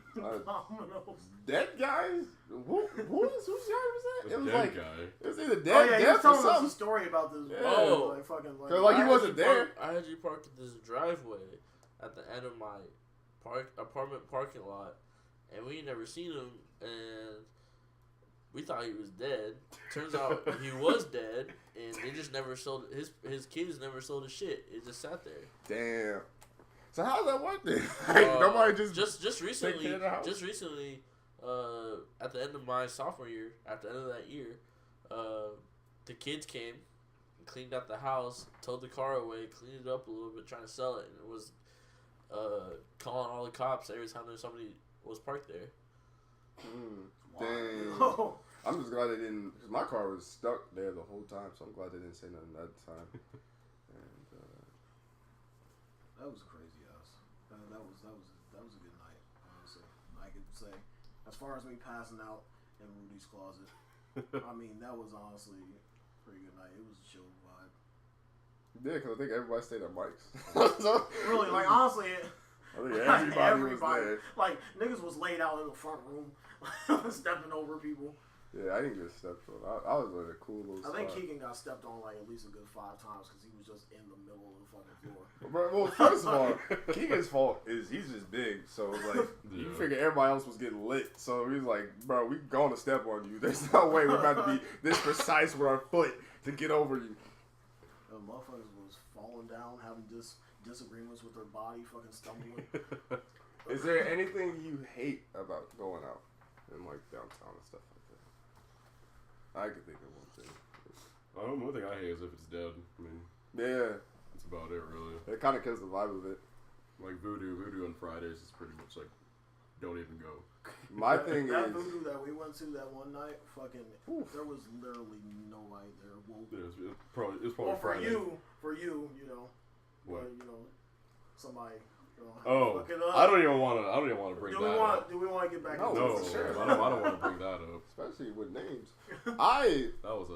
Speaker 1: dead guys. Whose guy was that? It was
Speaker 3: Dead
Speaker 1: like
Speaker 3: guy.
Speaker 1: it was either
Speaker 2: Oh
Speaker 1: dead,
Speaker 2: yeah, he was
Speaker 1: death or
Speaker 2: telling us a
Speaker 1: something.
Speaker 2: story about this.
Speaker 1: Yeah.
Speaker 4: Oh.
Speaker 2: Like fucking like.
Speaker 1: 'Cause, like, he
Speaker 4: I had
Speaker 1: wasn't
Speaker 4: you
Speaker 1: there.
Speaker 4: I had you parked at this driveway at the end of my apartment parking lot, and we ain't never seen him, and we thought he was dead. Turns out he was dead, and they just never sold his kids never sold his shit. It just sat there.
Speaker 1: Damn. So how's that work then? Like, nobody
Speaker 4: just recently,
Speaker 1: take care of the house?
Speaker 4: just recently, at the end of my sophomore year, at the end of that year, the kids came, and cleaned out the house, towed the car away, cleaned it up a little bit, trying to sell it, and it was calling all the cops every time there's somebody was parked there.
Speaker 1: Damn.
Speaker 2: Wow.
Speaker 1: I'm just glad they didn't, because my car was stuck there the whole time, so I'm glad they didn't say nothing that time. And
Speaker 2: That was crazy ass. That was a good night. Honestly, I could say, as far as me passing out in Rudy's closet, I mean that was honestly a pretty good night. It was a chill vibe.
Speaker 1: yeah, because I think everybody stayed at Mike's.
Speaker 2: Really, like honestly,
Speaker 1: I think everybody was there.
Speaker 2: like niggas was laid out in the front room, stepping over people.
Speaker 1: Yeah, I didn't get stepped on. I was in a cool little spot.
Speaker 2: I think Keegan got stepped on like at least a good 5 times because he was just in the middle of the fucking floor.
Speaker 1: Well, first of all, Keegan's fault is he's just big, so like you figure everybody else was getting lit, so he's like, bro, we going to step on you. There's no way we're about to be this precise with our foot to get over you.
Speaker 2: The motherfuckers was falling down, having disagreements with their body, fucking stumbling.
Speaker 1: Is there anything you hate about going out in like downtown and stuff like that? I could think of one thing.
Speaker 3: One thing I hate is if it's dead. I mean,
Speaker 1: Yeah,
Speaker 3: that's about it, really.
Speaker 1: it kind of kills the vibe of it.
Speaker 3: Like voodoo on Fridays is pretty much like, don't even go.
Speaker 1: My thing
Speaker 2: that
Speaker 1: is,
Speaker 2: voodoo that we went to that one night, fucking,
Speaker 1: Oof.
Speaker 2: there was literally nobody there. Well,
Speaker 3: It's probably
Speaker 2: well, for
Speaker 3: Friday.
Speaker 2: you know,
Speaker 3: What?
Speaker 2: somebody.
Speaker 3: Oh,
Speaker 2: fuck it up.
Speaker 3: I don't even want to bring
Speaker 2: Do
Speaker 3: that up.
Speaker 2: we want to get back?
Speaker 1: No,
Speaker 2: into
Speaker 3: No,
Speaker 2: this?
Speaker 1: sure.
Speaker 3: I don't want to bring that up.
Speaker 1: especially with names, I
Speaker 3: That was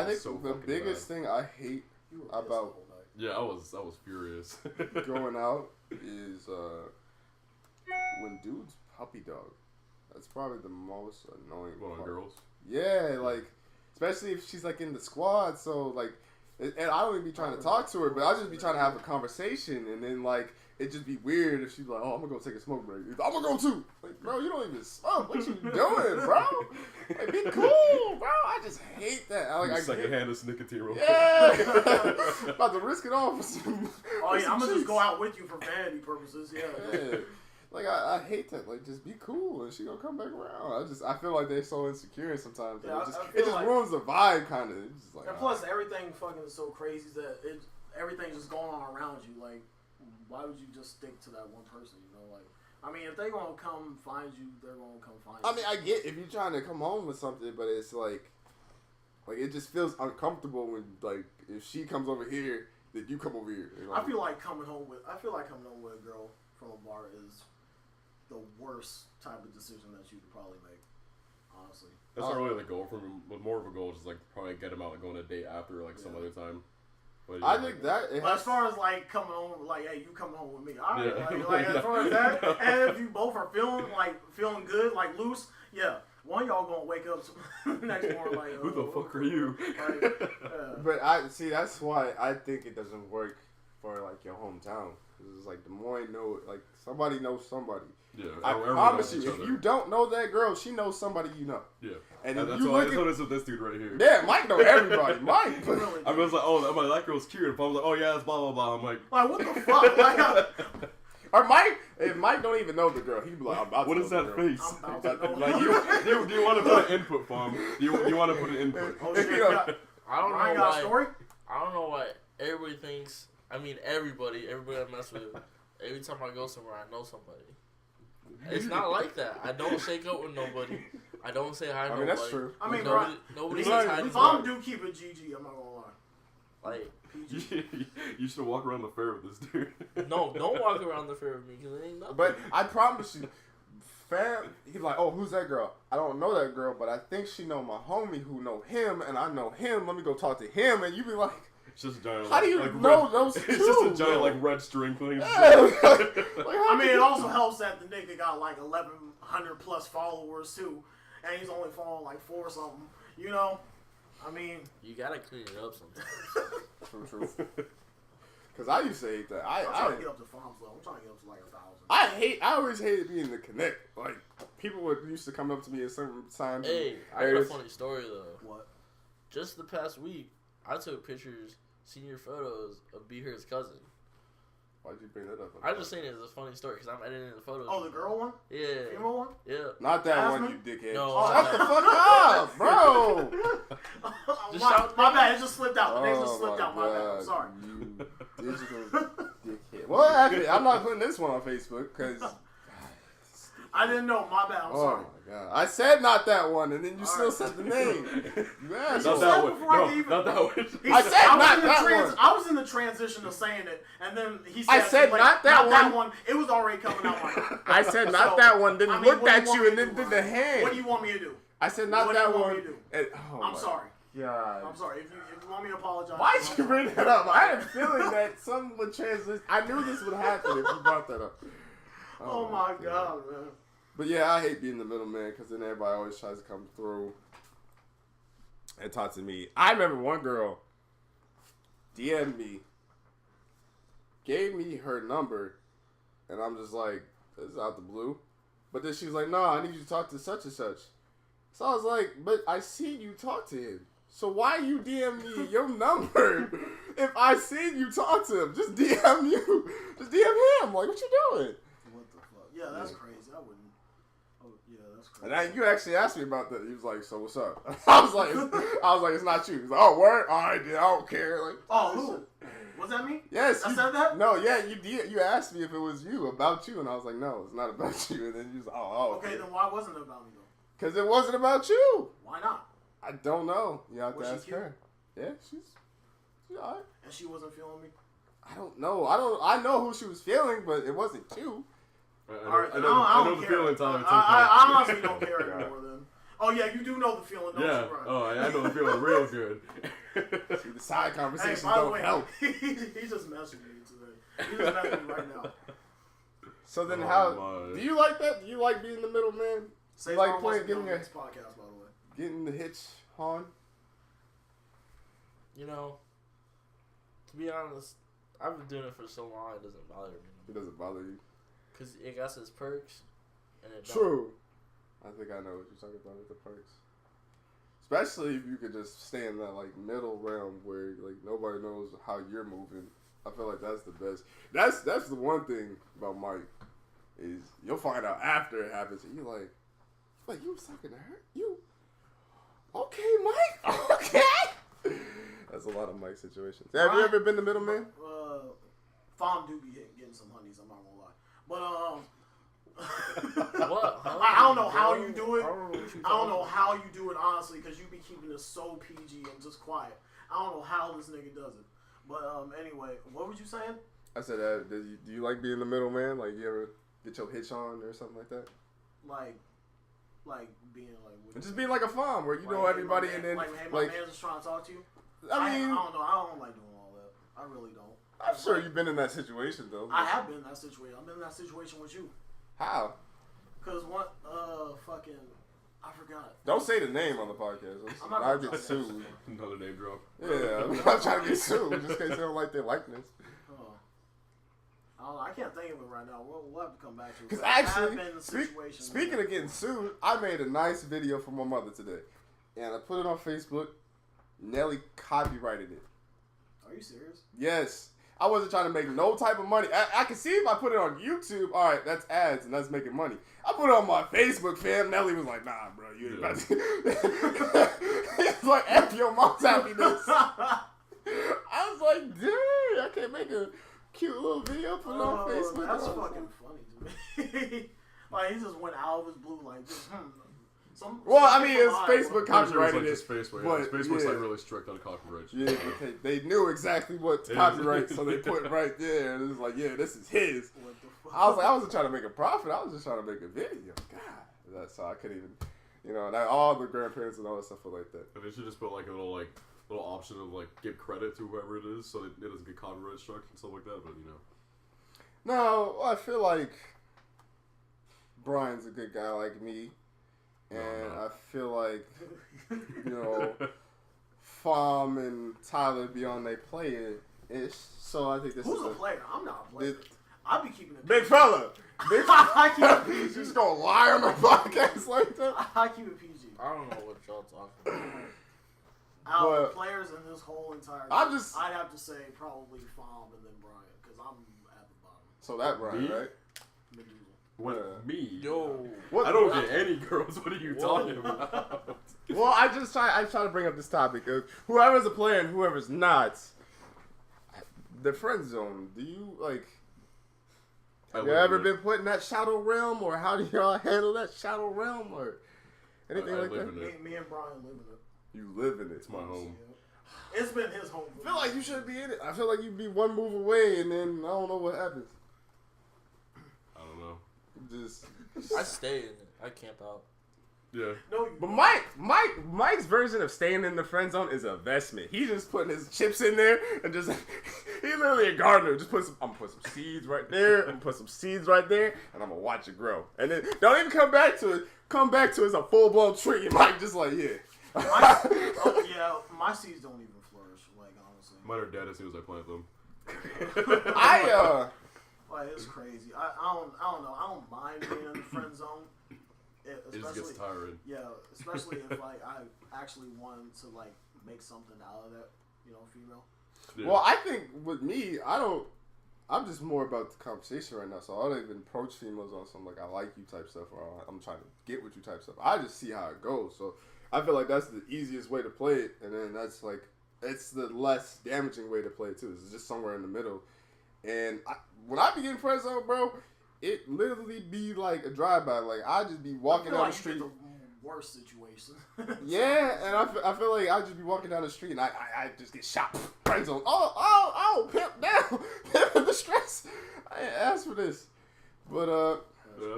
Speaker 1: think
Speaker 3: so
Speaker 1: the
Speaker 3: fucking
Speaker 1: biggest
Speaker 3: bad.
Speaker 1: thing I hate
Speaker 2: You were pissed
Speaker 1: about
Speaker 2: the whole night.
Speaker 3: Yeah, I was furious.
Speaker 1: going out is when dudes puppy dog. That's probably the most annoying
Speaker 3: What, on
Speaker 1: part.
Speaker 3: girls?
Speaker 1: Yeah, like especially if she's like in the squad. So like, and I don't even be trying to talk to her, but I'll just be trying to have a conversation, and then like it just be weird if she's like, "Oh, I'm gonna go take a smoke break." I'm gonna go too. Like, bro, you don't even smoke. What you doing, bro? Like, be cool, bro. I just hate that. I
Speaker 3: Secondhand is nicotine real quick.
Speaker 1: Yeah, about to risk it all for some.
Speaker 2: Oh
Speaker 1: for
Speaker 2: yeah,
Speaker 1: some
Speaker 2: I'm gonna just
Speaker 1: cheeks.
Speaker 2: go out with you for vanity purposes. Yeah.
Speaker 1: Yeah. Like I hate that. Like just be cool and she gonna come back around. I feel like they're so insecure sometimes.
Speaker 2: Yeah,
Speaker 1: It
Speaker 2: I
Speaker 1: just
Speaker 2: feel like-
Speaker 1: ruins the vibe kind of. It's just like
Speaker 2: And plus, everything fucking is so crazy that everything's just going on around you. Like, why would you just stick to that one person? You know, like, I mean, if they're gonna come find you, they're gonna come find you.
Speaker 1: I mean, I get if you're trying to come home with something, but it's like it just feels uncomfortable when like if she comes over here, then you come over here. You know?
Speaker 2: I feel like coming home with a girl from a bar is the worst type of decision that you could probably make. Honestly,
Speaker 3: That's not really the goal for me, but more of a goal is like probably get him out and go on a date after like some other time. But,
Speaker 1: I think that it
Speaker 2: but
Speaker 1: has
Speaker 2: as far as like coming home, like, hey, you coming home with me? All right,
Speaker 3: Yeah.
Speaker 2: like as far as that, and if you both are feeling good, like loose, yeah. One of y'all gonna wake up next morning like,
Speaker 3: who the fuck are you?
Speaker 2: Like,
Speaker 1: But I see that's why I think it doesn't work for like your hometown. It's like Des Moines like somebody knows somebody.
Speaker 3: Yeah,
Speaker 1: I
Speaker 3: everyone
Speaker 1: promise
Speaker 3: knows
Speaker 1: you,
Speaker 3: each
Speaker 1: if
Speaker 3: other.
Speaker 1: you don't know that girl, she knows somebody you know.
Speaker 3: Yeah,
Speaker 1: And
Speaker 3: and
Speaker 1: if
Speaker 3: that's
Speaker 1: you
Speaker 3: all.
Speaker 1: look
Speaker 3: That's
Speaker 1: at
Speaker 3: what it is with this dude right here.
Speaker 1: yeah, Mike know everybody. Mike,
Speaker 2: really,
Speaker 3: I was like, oh, that girl's cute. If I was like, oh yeah, it's blah blah blah. I'm like,
Speaker 2: like what the fuck? Like,
Speaker 1: or Mike, if Mike don't even know the girl, he'd be like, I'm about
Speaker 3: what
Speaker 1: to
Speaker 3: is
Speaker 1: know
Speaker 3: that
Speaker 1: the girl.
Speaker 3: face?
Speaker 2: I'm about to know.
Speaker 3: Like do you want to put an input, Fom? Do you want to put an input?
Speaker 2: Oh,
Speaker 1: If
Speaker 2: shit,
Speaker 1: you know-
Speaker 2: got-
Speaker 4: I don't
Speaker 2: Ryan
Speaker 4: know
Speaker 2: got a
Speaker 4: why.
Speaker 2: story?
Speaker 4: I don't know why everybody thinks. I mean, everybody I mess with. Every time I go somewhere, I know somebody. It's not like that. I don't shake up with nobody. I don't say hi to
Speaker 1: I mean,
Speaker 4: nobody.
Speaker 1: that's true.
Speaker 2: I mean,
Speaker 4: nobody
Speaker 1: bro,
Speaker 4: says hi to
Speaker 2: Tom
Speaker 4: nobody.
Speaker 2: do keep it GG. I'm not gonna lie.
Speaker 4: Like,
Speaker 2: PG.
Speaker 3: You should walk around the fair with this dude.
Speaker 4: no, don't walk around the fair with me because it ain't nothing.
Speaker 1: But I promise you, fam, he's like, oh, who's that girl? I don't know that girl, but I think she know my homie who know him, and I know him. Let me go talk to him, and you be like,
Speaker 3: It's just a giant.
Speaker 1: how do you
Speaker 3: like,
Speaker 1: know
Speaker 3: red,
Speaker 1: those
Speaker 3: It's
Speaker 1: two?
Speaker 3: just a giant like red string thing.
Speaker 1: Yeah. Like, how
Speaker 2: I mean,
Speaker 1: do
Speaker 2: it
Speaker 1: you-
Speaker 2: also helps that the nigga got like 1,100 plus followers too, and he's only following like 4 or something. You know, I mean,
Speaker 4: You gotta clean it up sometimes.
Speaker 1: True. Because I used to hate that.
Speaker 2: I'm trying to get up to farms though. I'm trying to get up to like 1,000.
Speaker 1: I always hated being the connect. Like, people used to come up to me at certain times.
Speaker 4: Hey, I got a funny story though.
Speaker 2: What?
Speaker 4: Just the past week, I took pictures, senior photos of Be Her's cousin.
Speaker 1: Why'd you bring that up?
Speaker 4: I'm just saying it as a funny story because I'm editing the photos.
Speaker 2: Oh, the girl one?
Speaker 4: Yeah.
Speaker 2: Female one?
Speaker 4: Yeah.
Speaker 1: Not that
Speaker 2: Jasmine?
Speaker 1: one, you dickhead.
Speaker 4: No.
Speaker 1: Shut the fuck up, bro.
Speaker 2: my bad. It just slipped out. The name just
Speaker 1: Oh
Speaker 2: slipped out. My bad. I'm sorry.
Speaker 1: You digital dickhead. Well, actually, I'm not putting this one on Facebook because.
Speaker 2: I didn't know. My bad. I'm sorry.
Speaker 1: Oh my god! I said not that one, and then you still
Speaker 2: right.
Speaker 1: said the name. You
Speaker 3: Not
Speaker 1: asshole.
Speaker 3: that one.
Speaker 2: before I
Speaker 3: No,
Speaker 2: could even-
Speaker 3: not that one.
Speaker 1: I said not that one.
Speaker 2: I was in the transition of saying it, and then he said,
Speaker 1: I said
Speaker 2: like,
Speaker 1: not that one.
Speaker 2: It was already coming out my mouth.
Speaker 1: I said not
Speaker 2: So,
Speaker 1: that one. Then
Speaker 2: I mean,
Speaker 1: looked
Speaker 2: what do
Speaker 1: at
Speaker 2: you want
Speaker 1: you
Speaker 2: me
Speaker 1: and
Speaker 2: to
Speaker 1: then
Speaker 2: do,
Speaker 1: did the
Speaker 2: Ryan?
Speaker 1: hand.
Speaker 2: What do you want me to do?
Speaker 1: I said not
Speaker 2: What do
Speaker 1: that
Speaker 2: you want
Speaker 1: one.
Speaker 2: me to do?
Speaker 1: And, oh
Speaker 2: I'm
Speaker 1: my
Speaker 2: sorry.
Speaker 1: God.
Speaker 2: I'm sorry. If you want me to apologize,
Speaker 1: Why'd
Speaker 2: I'm
Speaker 1: you
Speaker 2: sorry.
Speaker 1: bring that up? I had a feeling that something would translate. I knew this would happen if you brought that up.
Speaker 2: Oh my god, man.
Speaker 1: But yeah, I hate being the middleman because then everybody always tries to come through and talk to me. I remember one girl DM'd me, gave me her number, and I'm just like, this is out the blue. But then she's like, no, I need you to talk to such and such. So I was like, but I see you talk to him. So why you DM me your number if I seen you talk to him? Just DM you. Just DM him. Like, what you doing?
Speaker 2: What the fuck? Yeah, that's crazy. I wouldn't. Oh, yeah, that's crazy.
Speaker 1: And you actually asked me about that. He was like, so what's up? I was like, it's not you. He's like, oh, word? All right, dude, I don't care. Like,
Speaker 2: Oh, who? Was that me?
Speaker 1: yes.
Speaker 2: I said that?
Speaker 1: No, yeah, you did. You asked me if it was you, about you. And I was like, no, it's not about you. And then you was like,
Speaker 2: Okay, then why wasn't it about me, though?
Speaker 1: because it wasn't about you.
Speaker 2: Why not?
Speaker 1: I don't know. You have
Speaker 2: Was
Speaker 1: to
Speaker 2: she
Speaker 1: ask
Speaker 2: cute?
Speaker 1: her. Yeah, she's all right.
Speaker 2: And she wasn't feeling me?
Speaker 1: I don't know. I know who she was feeling, but it wasn't you.
Speaker 2: Alright,
Speaker 3: I
Speaker 2: then
Speaker 3: know
Speaker 2: I
Speaker 3: the
Speaker 2: don't care.
Speaker 3: feeling, Tyler. It's
Speaker 2: I honestly don't care anymore, then. Oh, yeah, you do know the feeling, don't
Speaker 3: Yeah.
Speaker 2: you, Brian?
Speaker 3: Oh, I know the feeling real good.
Speaker 1: See, the side
Speaker 2: Hey,
Speaker 1: conversations
Speaker 2: by the
Speaker 1: don't
Speaker 2: way,
Speaker 1: help.
Speaker 2: he's just messing with me today. He's just messing with me right now.
Speaker 1: So then,
Speaker 3: Oh,
Speaker 1: how
Speaker 3: my.
Speaker 1: do you like that? Do you like being the middleman?
Speaker 2: Say
Speaker 1: Like
Speaker 2: like
Speaker 1: playing-
Speaker 2: playing
Speaker 1: getting
Speaker 2: on
Speaker 1: your-
Speaker 2: next podcast, by the way.
Speaker 1: Getting the hitch on?
Speaker 4: You know, to be honest, I've been doing it for so long it doesn't bother me.
Speaker 1: It doesn't bother you.
Speaker 4: Because it got its perks. And it don't.
Speaker 1: True. I think I know what you're talking about with the perks. Especially if you could just stay in that like middle realm where like nobody knows how you're moving. I feel like that's the best. That's the one thing about Mike is you'll find out after it happens and you're like you was talking to her? You okay, Mike? Okay. That's a lot of Mike situations. Have you ever been the middleman?
Speaker 2: Fom do be getting some honeys, I'm not gonna lie. But
Speaker 4: What? Huh?
Speaker 2: I don't know how you do it.
Speaker 4: I don't know what you
Speaker 2: I don't know
Speaker 4: talking
Speaker 2: how you do it honestly, because you be keeping this so PG and just quiet. I don't know how this nigga does it. But anyway, what was you saying?
Speaker 1: I said, do you like being the middleman? Like, you ever get your hitch on or something like that?
Speaker 2: Like being like with
Speaker 1: Just being like a farm where you know
Speaker 2: hey,
Speaker 1: everybody
Speaker 2: my
Speaker 1: and
Speaker 2: man,
Speaker 1: then
Speaker 2: hey, my man's just trying to talk to you.
Speaker 1: I mean,
Speaker 2: I don't know. I don't like doing all that. I really don't.
Speaker 1: I'm sure you've been in that situation though.
Speaker 2: I have been in that situation. I've been in that situation with you.
Speaker 1: How?
Speaker 2: Cause what? Fucking, I forgot.
Speaker 1: Don't say the name on the podcast.
Speaker 2: I'm not
Speaker 1: I'll
Speaker 2: gonna
Speaker 1: get
Speaker 2: tell you.
Speaker 1: sued.
Speaker 3: Another name drop.
Speaker 1: Yeah, I'm not trying to get sued just in case they don't like their likeness.
Speaker 2: I can't think of it right now. We'll have to come back to it.
Speaker 1: Because
Speaker 2: I have
Speaker 1: actually,
Speaker 2: been in a situation
Speaker 1: speaking of getting sued, I made a nice video for my mother today, and I put it on Facebook. Nelly copyrighted it.
Speaker 2: Are you serious?
Speaker 1: Yes. I wasn't trying to make no type of money. I can see if I put it on YouTube, all right, that's ads and that's making money. I put it on my Facebook, fam. Nelly was like, nah, bro, you ain't about to. It's like, F your mom's happiness. I was like, dude, I can't make a cute little video, put it on Facebook.
Speaker 2: That's fucking funny to me. Like, he just went out of his blue, like, just,
Speaker 1: Well, I mean, it's
Speaker 2: high,
Speaker 1: Facebook copyrighted it.
Speaker 3: Facebook's
Speaker 1: yeah.
Speaker 3: like really strict on copyright.
Speaker 1: Yeah, they knew exactly what to copyright, so they put it right there. And it was like, yeah, this is his.
Speaker 2: What the fuck?
Speaker 1: I was like, I wasn't trying to make a profit. I was just trying to make a video. God, that's so I couldn't even, all the grandparents and all that stuff were like that.
Speaker 3: And they should just put like a little option of like give credit to whoever it is, so it doesn't get copyright struck and stuff like that. But
Speaker 1: No, I feel like Brian's a good guy like me. And I feel like, Fom and Tyler be on they play it. ish. So I think this
Speaker 2: Who's
Speaker 1: is
Speaker 2: a player? I'm not a player.
Speaker 1: This,
Speaker 2: I be keeping it
Speaker 1: big fella. Big
Speaker 2: I keep it
Speaker 1: You
Speaker 2: PG.
Speaker 1: just gonna lie on the podcast like that?
Speaker 2: I keep it PG.
Speaker 4: I don't know what y'all talking about.
Speaker 2: Out of the
Speaker 1: But-
Speaker 2: players in this whole entire
Speaker 1: I'm
Speaker 2: thing,
Speaker 1: just-
Speaker 2: I'd have to say probably Fom and then Brian, because I'm at the bottom.
Speaker 1: So that right,
Speaker 3: Me?
Speaker 1: right?
Speaker 2: Medusa.
Speaker 3: What me?
Speaker 4: Yo.
Speaker 1: What?
Speaker 3: I don't get any girls. What are you
Speaker 4: Whoa.
Speaker 3: talking about?
Speaker 1: Well, I try to bring up this topic of whoever's a player and whoever's not. The friend zone. Do you like?
Speaker 3: I
Speaker 1: Have you
Speaker 3: live
Speaker 1: ever
Speaker 3: in
Speaker 1: been put in that shadow realm, or how do y'all handle that shadow realm, or anything
Speaker 3: I
Speaker 1: like
Speaker 3: live
Speaker 1: that?
Speaker 3: in it.
Speaker 2: Me and Brian live in it.
Speaker 1: You live in it.
Speaker 3: It's my home.
Speaker 2: Yeah. It's been his home.
Speaker 1: I feel like you should be in it. I feel like you'd be one move away, and then I don't know what happens.
Speaker 3: I don't know.
Speaker 1: Just.
Speaker 4: I stay in it. I camp out.
Speaker 3: Yeah.
Speaker 2: No, you
Speaker 1: But Mike's version of staying in the friend zone is a investment. He's just putting his chips in there and just he's literally a gardener. Just I'm gonna put some seeds right there. I'm gonna put some seeds right there, and I'm gonna watch it grow. And then don't even come back to it. Come back to it as a full blown tree. And Mike just like
Speaker 2: my seeds don't even flourish. Like honestly,
Speaker 3: Mine are dead as soon as I plant them.
Speaker 2: like it's crazy. I don't know. I don't mind being in the friend zone.
Speaker 3: It just gets tiring.
Speaker 2: Yeah, especially if like I actually wanted to like make something out of that, female.
Speaker 3: Yeah.
Speaker 1: Well, I think with me, I'm just more about the conversation right now, so I don't even approach females on some like I like you type stuff or I'm trying to get with you type stuff. I just see how it goes. So I feel like that's the easiest way to play it, and then that's like it's the less damaging way to play it too. It's just somewhere in the middle. And when I be getting friend zone, bro, it literally be like a drive-by. Like I just be walking down the street.
Speaker 2: You get the worst situation.
Speaker 1: Yeah, and I feel like I just be walking down the street and I just get shot. Friend zone. Oh, pimp down. The stress. I ain't asked for this. But
Speaker 3: Yeah,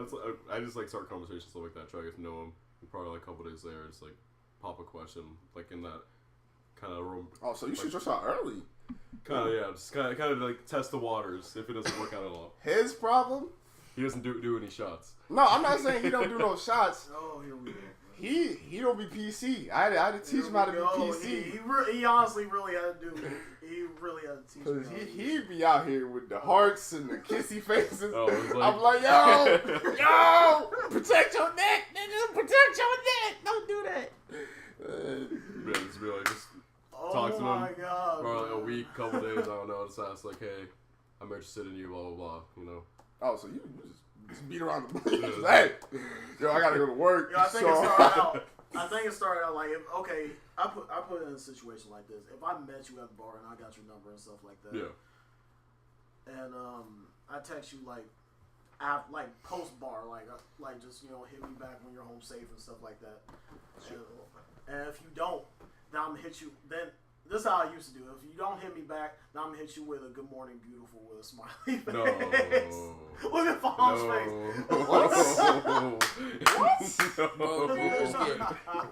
Speaker 3: I just like start conversations stuff like that. Try to get to know them. Probably like a couple days there, just like pop a question, like in that kind of room.
Speaker 1: oh, so you shoot your shot early.
Speaker 3: Kind of yeah, just kind of like test the waters. If it doesn't work out at all,
Speaker 1: His problem?
Speaker 3: he doesn't do any shots.
Speaker 1: No, I'm not saying he don't do no shots.
Speaker 2: Oh, here we go.
Speaker 1: He don't be PC. I had to teach him how to be PC.
Speaker 2: He honestly really had to do. He really had to teach
Speaker 1: Cause
Speaker 2: me.
Speaker 1: he be out here with the hearts and the kissy faces.
Speaker 3: Oh, it's like,
Speaker 1: I'm like, yo, protect your neck, nigga, protect your neck. Don't do that.
Speaker 3: yeah, just be like, just
Speaker 2: Oh
Speaker 3: talk to
Speaker 2: my
Speaker 3: him
Speaker 2: god.
Speaker 3: for like a week, couple days. I don't know. Just ask like, hey, I'm interested in you, blah blah blah. You know.
Speaker 1: Oh, so you just beat around the bush. Hey, yo, I gotta go to work.
Speaker 2: Yeah, I think it started out like I put it in a situation like this. If I met you at the bar and I got your number and stuff like that.
Speaker 3: Yeah.
Speaker 2: And I text you like post bar, like just hit me back when you're home safe and stuff like that. And if you don't, then I'm gonna hit you. Then this is how I used to do it. If you don't hit me back, then I'm gonna hit you with a good morning, beautiful, with a smiley face.
Speaker 3: No.
Speaker 2: Look at Fawn's face.
Speaker 1: What?
Speaker 4: Bro,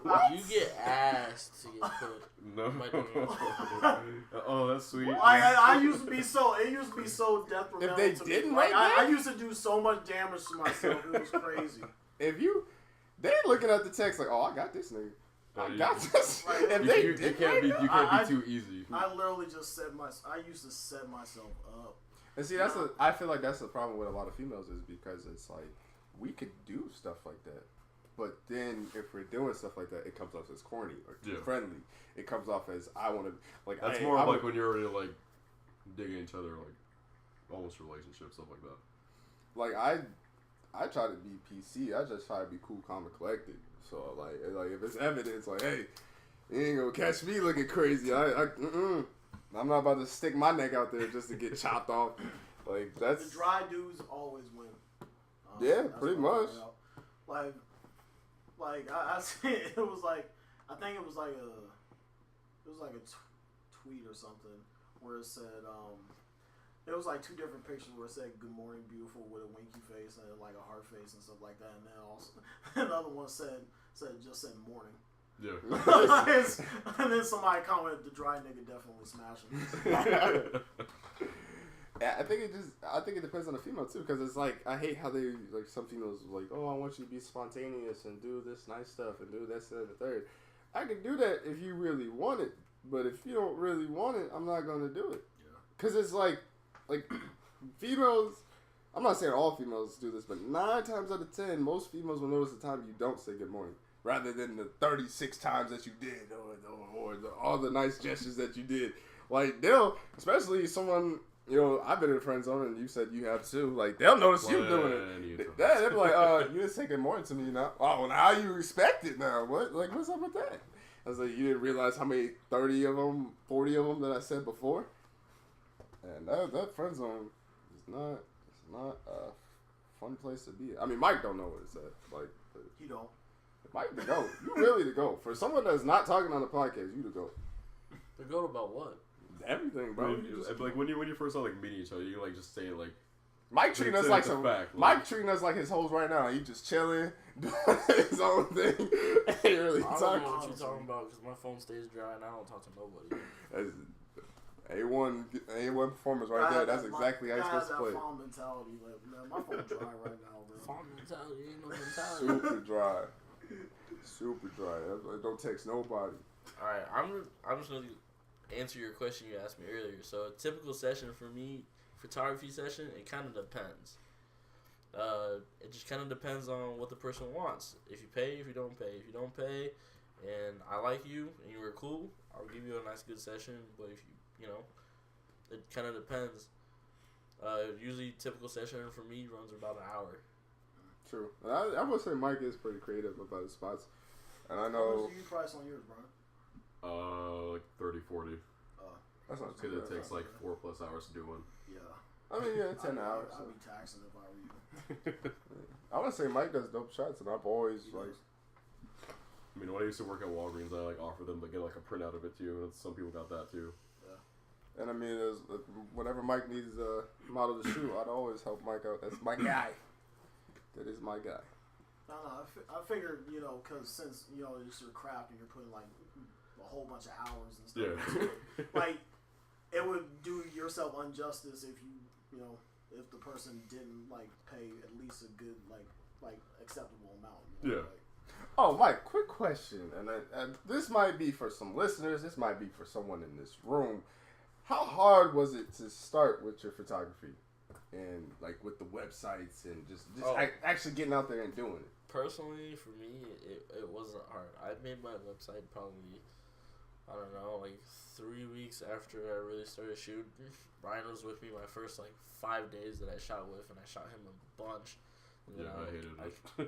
Speaker 3: No.
Speaker 4: you get asked to get put.
Speaker 3: No.
Speaker 4: My name.
Speaker 3: Oh, that's sweet.
Speaker 2: I used to be so. It used to be so detrimental.
Speaker 1: If they
Speaker 2: to
Speaker 1: didn't
Speaker 2: me. Like,
Speaker 1: like that?
Speaker 2: I used to do so much damage to myself. It was crazy.
Speaker 1: They looking at the text like, oh, I got this nigga. I got this.
Speaker 2: Like,
Speaker 1: If
Speaker 3: You,
Speaker 1: they
Speaker 3: you
Speaker 1: didn't
Speaker 3: can't be
Speaker 1: like
Speaker 3: you
Speaker 1: that-
Speaker 3: can't be too easy.
Speaker 2: I literally just I used to set myself up.
Speaker 1: And see, I feel like that's the problem with a lot of females is because it's like we could do stuff like that, but then if we're doing stuff like that, it comes off as corny or too friendly. It comes off as I want to like.
Speaker 3: That's more of like when you're already like digging each other, like almost relationship stuff like that.
Speaker 1: Like I try to be PC. I just try to be cool, calm, and collected. So like if it's evidence, like hey, you ain't gonna catch me looking crazy. I'm not about to stick my neck out there just to get chopped off. Like that's
Speaker 2: The dry dudes always win.
Speaker 1: Yeah,
Speaker 2: That's
Speaker 1: pretty
Speaker 2: what I
Speaker 1: much.
Speaker 2: found out. Like I see it was like I think it was like a tweet or something where it said it was like two different pictures where it said "Good morning, beautiful" with a winky face and like a heart face and stuff like that, and then also another one said morning.
Speaker 3: Yeah.
Speaker 2: And then somebody commented, "The dry nigga definitely smashing."
Speaker 1: I think it depends on the female too, because it's like I hate how they like some females like, oh, I want you to be spontaneous and do this nice stuff and do this and the third. I can do that if you really want it, but if you don't really want it, I'm not gonna do it. because it's like females. I'm not saying all females do this, but 9 times out of 10, most females will notice the time you don't say good morning, rather than the 36 times that you did, or all the nice gestures that you did. Like they'll, especially someone. You know, I've been in a friend zone, and you said you have too. Like, they'll notice you doing it. They'll be like, you didn't say good morning to me, now. Oh, now you respect it now. What? Like, what's up with that? I was like, you didn't realize how many 30 of them, 40 of them that I said before? And that friend zone is not a fun place to be. I mean, Mike don't know what it's at. Like,
Speaker 2: you don't.
Speaker 1: Mike the GOAT. You really the GOAT. For someone that's not talking on the podcast, you the GOAT.
Speaker 4: The GOAT about what?
Speaker 1: Everything, bro.
Speaker 3: Like when you first start like meeting each other, you like just say like
Speaker 1: Mike treating us like some
Speaker 3: fact,
Speaker 1: Mike treating us like his host right now. He just chilling, doing his own thing. Ain't really
Speaker 4: I don't
Speaker 1: talking.
Speaker 4: know what you're talking about because my phone stays dry and I don't talk to nobody.
Speaker 1: That's A1 performance right there. That's exactly how you're supposed to play.
Speaker 2: Phone mentality, man, my phone's dry right now, bro.
Speaker 4: Phone mentality ain't no mentality.
Speaker 1: Super dry. Super dry. Don't text nobody.
Speaker 4: All right, I'm just gonna answer your question you asked me earlier. So a typical session for me, photography session, it kind of depends. It just kind of depends on what the person wants. If you pay, if you don't pay. If you don't pay, and I like you and you were cool, I'll give you a nice good session. But if you know, it kind of depends. Usually, typical session for me runs about an hour.
Speaker 1: True. I would say Mike is pretty creative about his spots, and I
Speaker 2: How
Speaker 1: know.
Speaker 2: much do you price on yours, bro?
Speaker 3: like 30, 40.
Speaker 1: That's not too
Speaker 3: Because it
Speaker 1: bad.
Speaker 3: takes like 4+ hours to do one.
Speaker 2: Yeah.
Speaker 1: I mean, yeah, 10 hours.
Speaker 2: I'd be taxing if I were you.
Speaker 1: I would say Mike does dope shots, and I've always like.
Speaker 3: I mean, when I used to work at Walgreens, I like offer them to get like a printout of it too, and some people got that too.
Speaker 1: And I mean, whenever Mike needs a model to shoot, I'd always help Mike out. That's my guy. That is my guy.
Speaker 2: No, I figured, you know, because since, you know, it's your craft and you're putting, like, a whole bunch of hours and stuff into it, like, it would do yourself injustice if you know, if the person didn't, like, pay at least a good, like acceptable amount. You know?
Speaker 3: Yeah.
Speaker 2: Like,
Speaker 1: Oh, Mike, quick question. And this might be for some listeners. This might be for someone in this room. How hard was it to start with your photography? And, like, with the websites and just actually getting out there and doing it?
Speaker 4: Personally, for me, it wasn't hard. I made my website probably, I don't know, like 3 weeks after I really started shooting. Brian was with me my first, like, 5 days that I shot with, and I shot him a bunch. And
Speaker 3: Yeah, I hated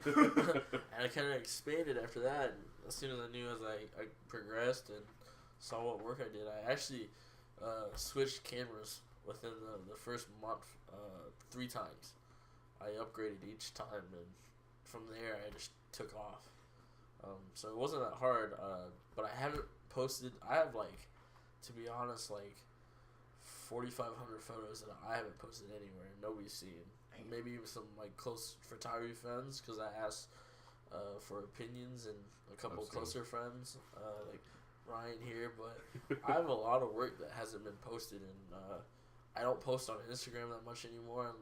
Speaker 4: it. And I kind of expanded after that. And as soon as I knew as I progressed and saw what work I did, I actually switched cameras within the first month 3 times. I upgraded each time, and from there I just took off. So it wasn't that hard, but I haven't posted. I have, like, to be honest, like 4,500 photos that I haven't posted anywhere. Nobody's seen. Maybe even some, like, close photography friends, because I asked for opinions, and a couple closer friends, like Ryan here. But I have a lot of work that hasn't been posted, and I don't post on Instagram that much anymore.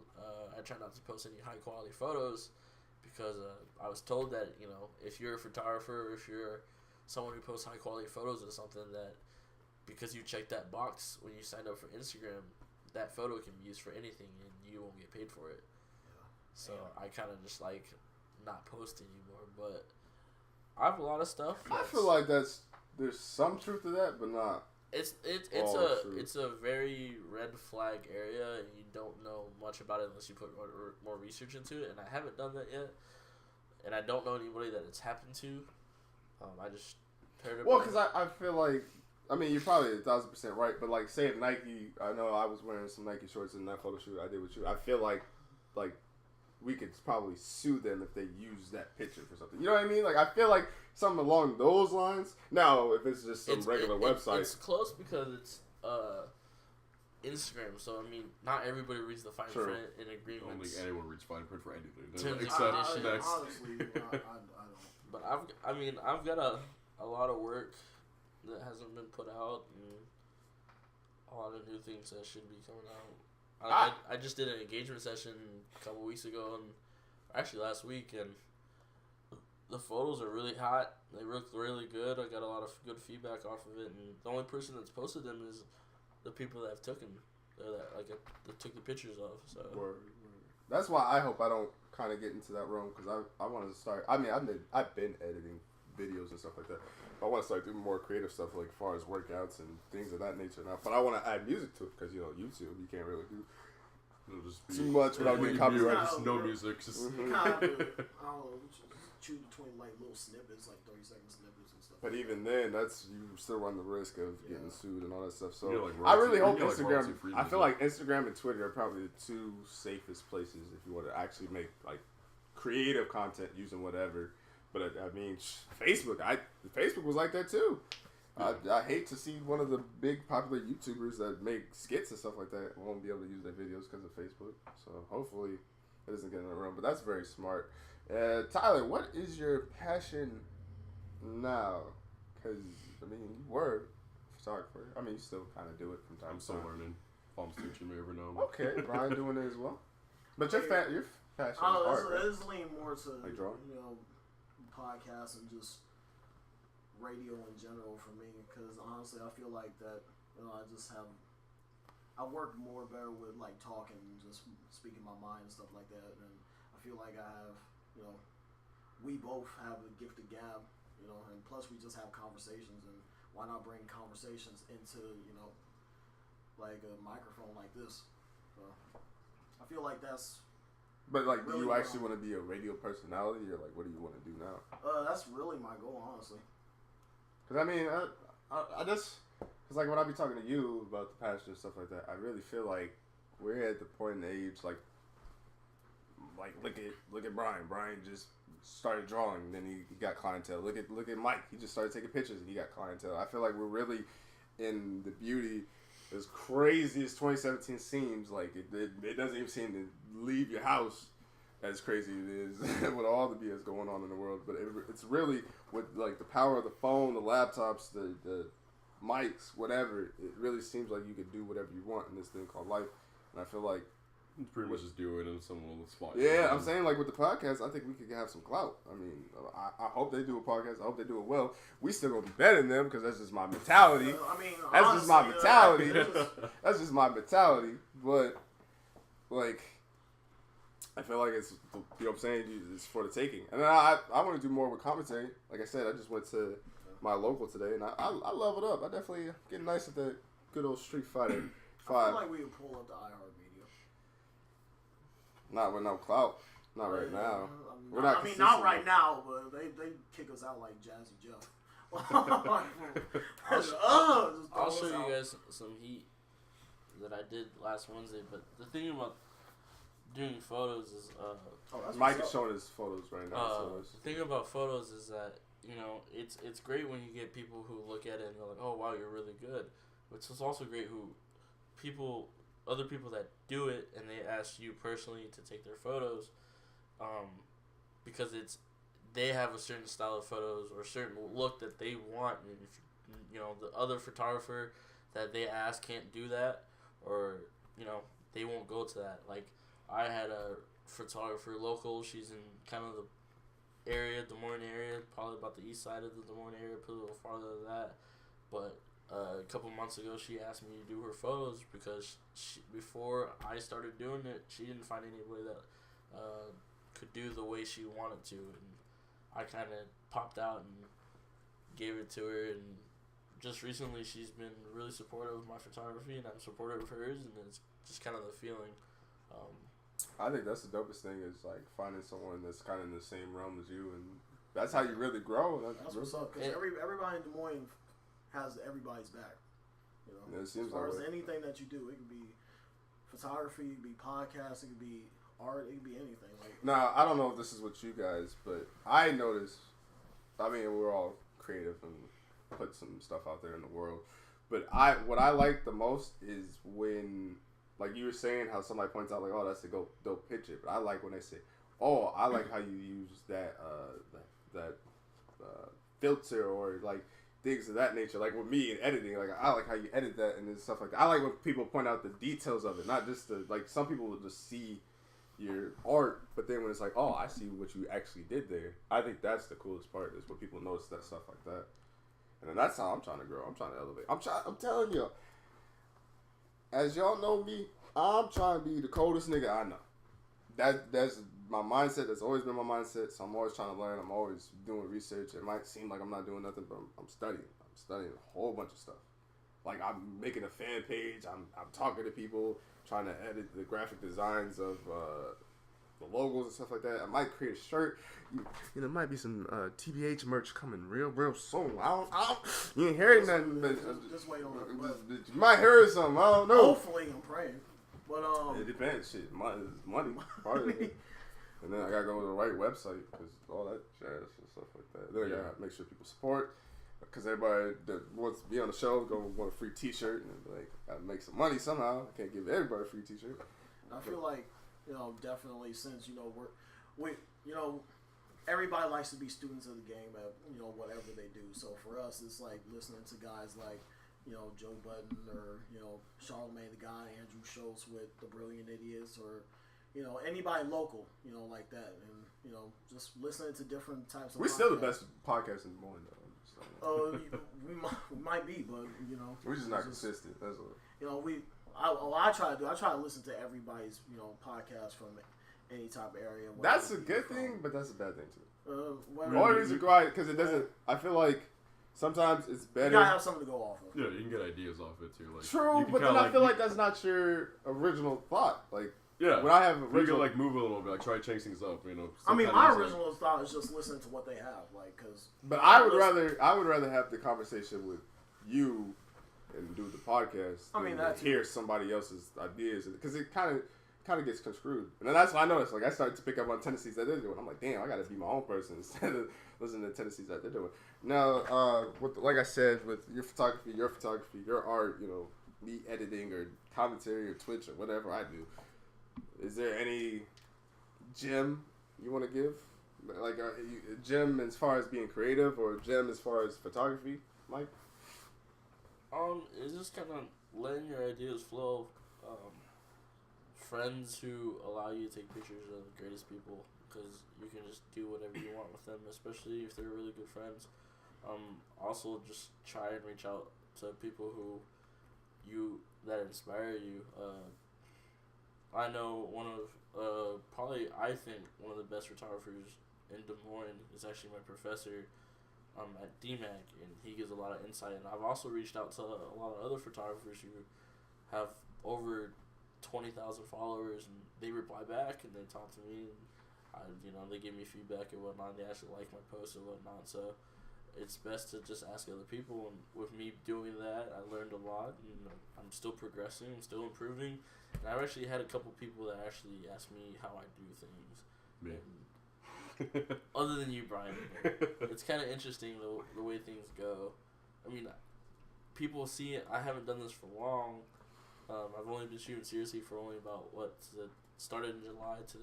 Speaker 4: I try not to post any high quality photos because I was told that, you know, if you're a photographer or if you're someone who posts high quality photos or something, that because you check that box when you signed up for Instagram, that photo can be used for anything and you won't get paid for it. So I kind of just like not post anymore. But I have a lot of stuff.
Speaker 1: I feel like there's some truth to that, but not.
Speaker 4: It's a very red flag area, and you don't know much about it unless you put more research into it. And I haven't done that yet, and I don't know anybody that it's happened to. I just heard about.
Speaker 1: Well, because I feel like, I mean, you're probably 1,000% right, but like, say if Nike, I know I was wearing some Nike shorts in that photo shoot I did with you. I feel like we could probably sue them if they use that picture for something. You know what I mean? Like, I feel like something along those lines. Now, if it's just some regular website.
Speaker 4: It's close because it's Instagram, so I mean, not everybody reads the fine print in agreements.
Speaker 3: I don't think anyone reads fine print for anything.
Speaker 4: Terms and
Speaker 3: Except
Speaker 4: conditions.
Speaker 3: next.
Speaker 2: Honestly, I don't.
Speaker 4: But I've got a lot of work that hasn't been put out, and a lot of new things that should be coming out. I just did an engagement session a couple weeks ago, and actually last week, and the photos are really hot. They look really good. I got a lot of good feedback off of it, and the only person that's posted them is the people that have taken that took the pictures of. So
Speaker 1: Word. That's why I hope I don't kind of get into that realm because I want to start. I mean, I've been editing videos and stuff like that. I want to start doing more creative stuff, like as far as workouts and things of that nature. Now, but I want to add music to it because YouTube you can't really do too much without getting copyrighted.
Speaker 3: Just no music. Just
Speaker 2: I don't know, choose between like little snippets, like 30-second snippets and stuff.
Speaker 1: But even then, you still run the risk of getting sued and all that stuff. So
Speaker 3: like
Speaker 1: I really hope
Speaker 3: like
Speaker 1: Instagram.
Speaker 3: royalty-free
Speaker 1: I feel
Speaker 3: music.
Speaker 1: like Instagram and Twitter are probably the two safest places if you want to actually make like creative content using whatever. But I mean, Facebook was like that too. I hate to see one of the big popular YouTubers that make skits and stuff like that won't be able to use their videos because of Facebook. So hopefully it doesn't get in the room. But that's very smart. Tyler, what is your passion now? Because, I mean, you were a photographer. I mean, you still kind of do it from time
Speaker 3: I'm
Speaker 1: to
Speaker 3: still
Speaker 1: time.
Speaker 3: learning. Mom's teaching me every now and then.
Speaker 1: Okay, Brian doing it as well. But your passion is art, right?
Speaker 2: It's leaning more to
Speaker 1: Like drawing?
Speaker 2: podcasts and just radio in general for me. Because honestly, I feel like that. I work more better with like talking and just speaking my mind and stuff like that. And I feel like I have, we both have a gift of gab, and plus we just have conversations. And why not bring conversations into, like a microphone like this? So I feel like that's.
Speaker 1: But, like,
Speaker 2: really
Speaker 1: do you actually want to be a radio personality, or, like, what do you want to do now?
Speaker 2: That's really my goal, honestly.
Speaker 1: Because, I mean, I just... Because, like, when I be talking to you about the passion and stuff like that, I really feel like we're at the point in age, like look at Brian. Brian just started drawing, and then he got clientele. Look at Mike. He just started taking pictures, and he got clientele. I feel like we're really in the beauty... As crazy as 2017 seems, like it doesn't even seem to leave your house as crazy it is with all the BS going on in the world. But it's really with like the power of the phone, the laptops, the mics, whatever. It really seems like you could do whatever you want in this thing called life. And I feel like
Speaker 3: It's pretty much just do it and someone will spot.
Speaker 1: yeah, I'm saying like with the podcast, I think we could have some clout. I mean, I hope they do a podcast. I hope they do it well. We still gonna be better than them because that's just my mentality. That's just my mentality. That's just my mentality. But like, I feel like it's what I'm saying. It's for the taking. And then I want to do more with commentary. Like I said, I just went to my local today, and I leveled up. I definitely get nice at that good old Street Fighter 5.
Speaker 2: I feel like we would pull up the iHeartMedia.
Speaker 1: Not with no clout. Not right now. We're
Speaker 2: not
Speaker 1: consistent
Speaker 2: right
Speaker 1: enough.
Speaker 2: now, but they kick us out like Jazzy Jeff.
Speaker 4: I'll show you guys some heat that I did last Wednesday. But the thing about doing photos is,
Speaker 1: Mike is showing his photos right now.
Speaker 4: the thing about photos is that it's great when you get people who look at it and they're like, oh wow, you're really good. But it's also great other people that do it and they ask you personally to take their photos, because they have a certain style of photos or a certain look that they want, and if the other photographer that they ask can't do that, or they won't go to that. Like I had a photographer local. She's in kind of the area, Des Moines area, probably about the east side of the Des Moines area, put a little farther than that, but. A couple months ago, she asked me to do her photos because before I started doing it, she didn't find anybody that could do the way she wanted to, and I kind of popped out and gave it to her. And just recently, she's been really supportive of my photography, and I'm supportive of hers, and it's just kind of the feeling.
Speaker 1: I think that's the dopest thing is like finding someone that's kind of in the same realm as you, and that's how you really grow.
Speaker 2: That's what's up. Because everybody in Des Moines has everybody's back.
Speaker 1: Yeah, it seems
Speaker 2: as far
Speaker 1: like
Speaker 2: as anything that you do, it could be photography, it could be podcast, it could be art, it could be anything.
Speaker 1: Now, I don't know if this is what you guys, but I noticed. I mean, we're all creative and put some stuff out there in the world. But what I like the most is when, like you were saying, how somebody points out like, oh, that's a dope picture. But I like when they say, oh, I like how you use that filter or like. Things of that nature, like with me in editing, like I like how you edit that and stuff like that. I like when people point out the details of it, not just like some people will just see your art, but then when it's like, oh, I see what you actually did there. I think that's the coolest part is when people notice that stuff like that, and then that's how I'm trying to grow. I'm trying to elevate. I'm telling you, as y'all know me, I'm trying to be the coldest nigga I know. That's my mindset. That's always been my mindset. So I'm always trying to learn. I'm always doing research. It might seem like I'm not doing nothing, but I'm studying. I'm studying a whole bunch of stuff. Like I'm making a fan page. I'm talking to people, trying to edit the graphic designs of the logos and stuff like that. I might create a shirt. You know, there might be some TBH merch coming real soon. I don't you ain't hearing nothing, but
Speaker 2: just wait on it.
Speaker 1: you might hear something. I don't know.
Speaker 2: Hopefully, I'm praying. But
Speaker 1: it depends. Shit, money part of it. And then I gotta go to the right website because all that jazz and stuff like that. Then I gotta make sure people support because everybody that wants to be on the show gonna want a free T-shirt and like gotta make some money somehow. I can't give everybody a free T-shirt.
Speaker 2: I feel like definitely since we everybody likes to be students of the game at whatever they do. So for us, it's like listening to guys like Joe Budden or Charlamagne the God, Andrew Schultz with the Brilliant Idiots, or anybody local, like that, and just listening to different types of.
Speaker 1: We're still the best podcast in the morning, though.
Speaker 2: We might be, but
Speaker 1: we're just not consistent. That's all.
Speaker 2: I try to listen to everybody's podcast from any type of area.
Speaker 1: That's a good thing, but that's a bad thing too.
Speaker 2: The
Speaker 1: only reason why, because it doesn't. I feel like sometimes it's better.
Speaker 2: You gotta have something to go off of.
Speaker 3: Yeah, you can get ideas off it too. Like,
Speaker 1: true, but then I feel like that's not your original thought. Like,
Speaker 3: yeah,
Speaker 1: when I have
Speaker 3: original, you can like move a little bit, like try to change things up.
Speaker 2: I mean, my original thought is just listening to what they have, like, because.
Speaker 1: But I would rather have the conversation with you and do the podcast.
Speaker 2: I mean,
Speaker 1: that's hear somebody else's ideas because it kind of gets construed, and then that's what I noticed. Like I started to pick up on tendencies that they're doing. I'm like, damn, I got to be my own person instead of listening to tendencies that they're doing. Now, like I said, with your photography, your art, me editing or commentary or Twitch or whatever I do, is there any gem you want to give? Like a gem as far as being creative or a gem as far as photography, Mike?
Speaker 4: It's just kind of letting your ideas flow. Friends who allow you to take pictures of the greatest people, because you can just do whatever you want with them, especially if they're really good friends. Also, just try and reach out to people that inspire you. I know one of I think one of the best photographers in Des Moines is actually my professor at DMAC, and he gives a lot of insight. And I've also reached out to a lot of other photographers who have over 20,000 followers, and they reply back and they talk to me, and they give me feedback and whatnot. They actually like my posts and whatnot. So it's best to just ask other people. And with me doing that, I learned a lot, and I'm still progressing, I'm still improving. And I've actually had a couple people that actually ask me how I do things.
Speaker 3: Me.
Speaker 4: Other than you, Brian. It's kind of interesting the way things go. I mean, people see it. I haven't done this for long. I've only been shooting seriously for only about started in July to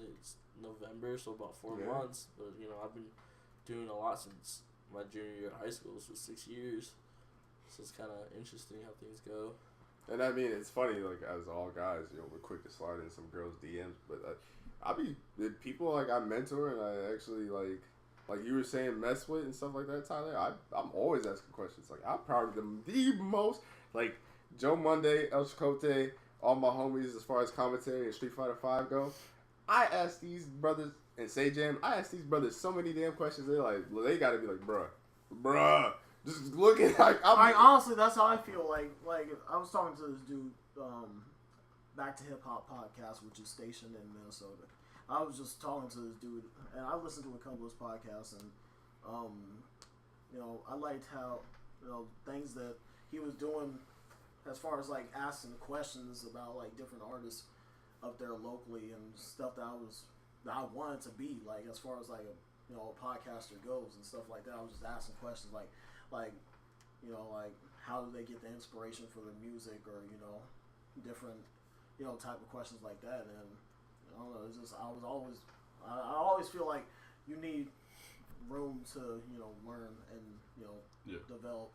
Speaker 4: November, so about 4 months. But I've been doing a lot since my junior year of high school, so 6 years. So it's kind of interesting how things go.
Speaker 1: And I mean, it's funny, like, as all guys, we're quick to slide in some girls' DMs, but the people, like, I mentor and I actually, like you were saying, mess with and stuff like that, Tyler, I'm always asking questions. Like, I'm probably the most, like, Joe Monday, El Chicote, all my homies as far as commentary and Street Fighter 5 go, I ask these brothers, and Say Jam, I ask these brothers so many damn questions, they're like, they gotta be like, bruh. Just looking like
Speaker 2: honestly, that's how I feel. Like I was talking to this dude, Back to Hip Hop podcast, which is stationed in Minnesota. I was just talking to this dude, and I listened to a couple of his podcasts, and I liked how things that he was doing as far as like asking questions about like different artists up there locally and stuff that I wanted to be like as far as like a podcaster goes and stuff like that. I was just asking questions like how do they get the inspiration for their music, or different type of questions like that. And I don't know, it's just I always feel like you need room to learn and develop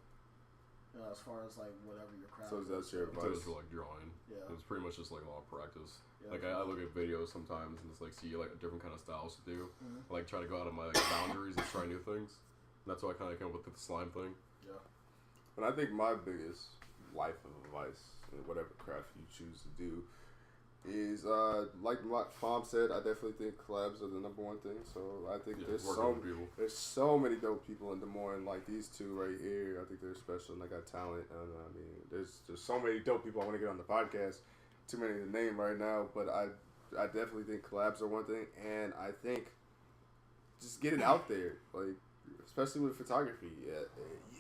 Speaker 2: as far as like whatever your craft.
Speaker 1: So that's your advice
Speaker 3: for like drawing.
Speaker 2: Yeah,
Speaker 3: it's pretty much just like a lot of practice.
Speaker 2: Yeah,
Speaker 3: like I look at videos sometimes and it's like see like different kind of styles to do.
Speaker 2: Mm-hmm.
Speaker 3: I, like try to go out of my like boundaries and try new things. And that's why I kind of came up with the slime thing.
Speaker 2: Yeah.
Speaker 1: And I think my biggest life of advice, whatever craft you choose to do, is like Mom said. I definitely think collabs are the number one thing. So I think there's so many dope people in Des Moines, like these two right here. I think they're special and they got talent. And I mean, there's so many dope people I want to get on the podcast. Too many to name right now, but I definitely think collabs are one thing, and I think just get it out there, like especially with photography.